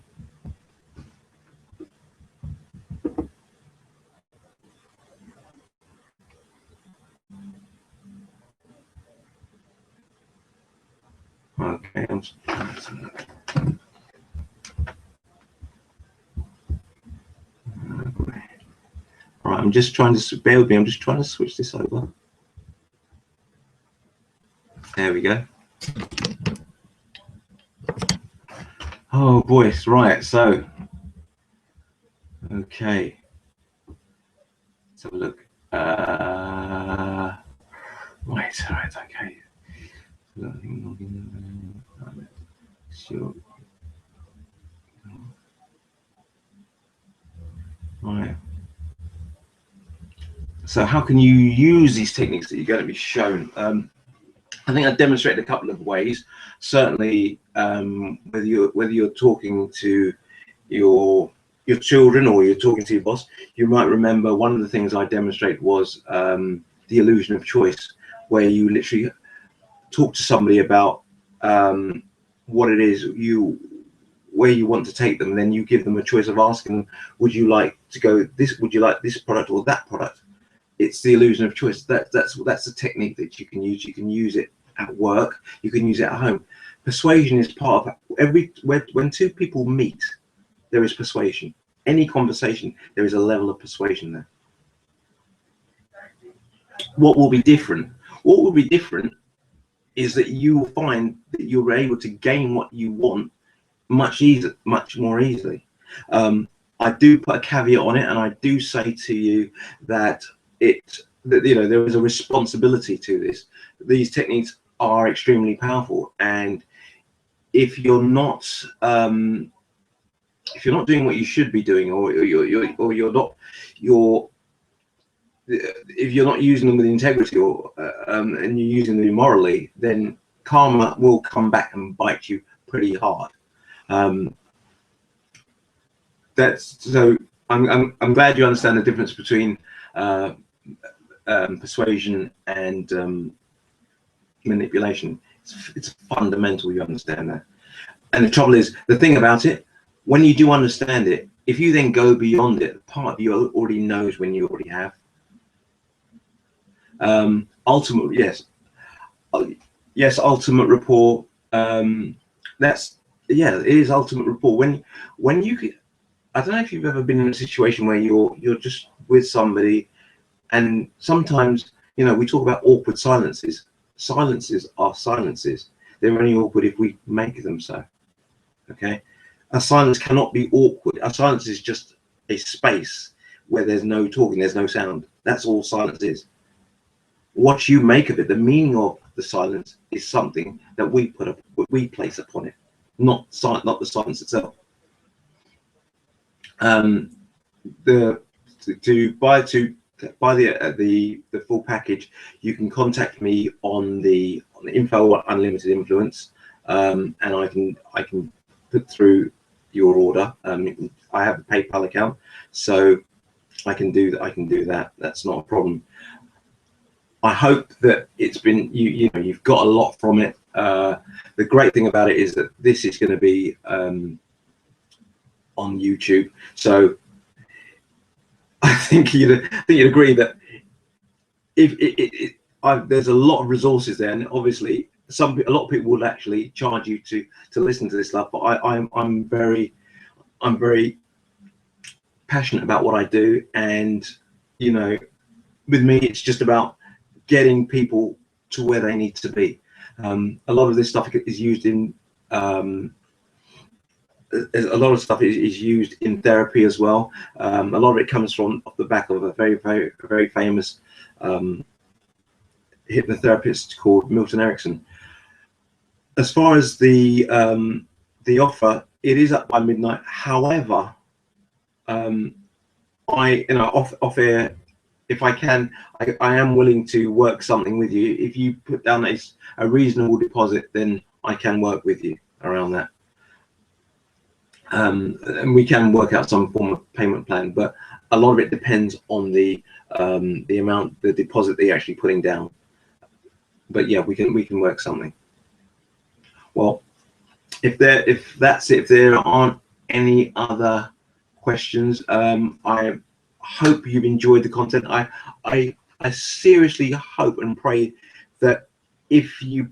Okay, all right, I'm just trying to, bear with me, I'm just trying to switch this over. There we go. Oh boy, right, so, okay. Let's have a look. Right, okay. Sure. Right. So how can you use these techniques that you're going to be shown? I think I demonstrated a couple of ways. Certainly, whether you're talking to your children or you're talking to your boss, you might remember one of the things I demonstrated was the illusion of choice, where you literally talk to somebody about what it is where you want to take them, and then you give them a choice of asking them, would you like to go this, would you like this product or that product? It's the illusion of choice. That's a technique that you can use. You can use it at work, you can use it at home. Persuasion is part of when two people meet, there is persuasion. Any conversation, there is a level of persuasion there. What will be different? What will be different is that you will find that you're able to gain what you want much more easily. I do put a caveat on it, and I do say to you that there is a responsibility to this. These techniques are extremely powerful, and if you're not doing what you should be doing, or if you're not using them with integrity, or and you're using them immorally, then karma will come back and bite you pretty hard. So I'm glad you understand the difference between persuasion and manipulation. It's fundamental you understand that. And the trouble is, the thing about it, when you do understand it, if you then go beyond it, part of you already knows when you already have. Ultimately, yes, ultimate rapport. It is ultimate rapport. When you, I don't know if you've ever been in a situation where you're just with somebody, and sometimes, we talk about awkward silences. Silences are silences. They're only awkward if we make them so. Okay, a silence cannot be awkward. A silence is just a space where there's no talking, there's no sound. That's all silence is. What you make of it, the meaning of the silence, is something that we place upon it, not the silence itself. To buy the full package, you can contact me on the info at Unlimited Influence, and I can put through your order. I have a PayPal account, so I can do that. That's not a problem. I hope that it's been you've got a lot from it. The great thing about it is that this is going to be on YouTube, so I think you'd agree that there's a lot of resources there, and obviously a lot of people would actually charge you to listen to this stuff. But I'm very passionate about what I do, and with me, it's just about getting people to where they need to be. A lot of this stuff is used in used in therapy as well. A lot of it comes off the back of a very famous hypnotherapist called Milton Erickson. As far as the offer, it is up by midnight. However, off air, if I can, I am willing to work something with you. If you put down a reasonable deposit, then I can work with you around that. And we can work out some form of payment plan, but a lot of it depends on the amount, the deposit that you're actually putting down. But yeah, we can work something. Well, if there aren't any other questions, I hope you've enjoyed the content. I seriously hope and pray that if you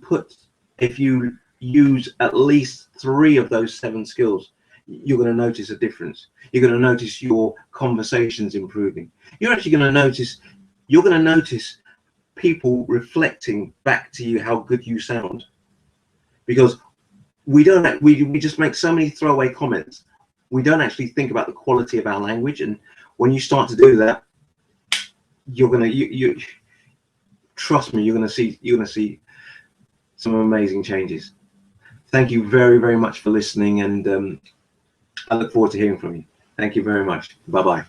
use at least 3 of those 7 skills, you're going to notice a difference. You're going to notice your conversations improving. You're going to notice people reflecting back to you how good you sound, because we just make so many throwaway comments. We don't actually think about the quality of our language, and when you start to do that, you're gonna you trust me, you're gonna see some amazing changes. Thank you very, very much for listening, and I look forward to hearing from you. Thank you very much. Bye bye.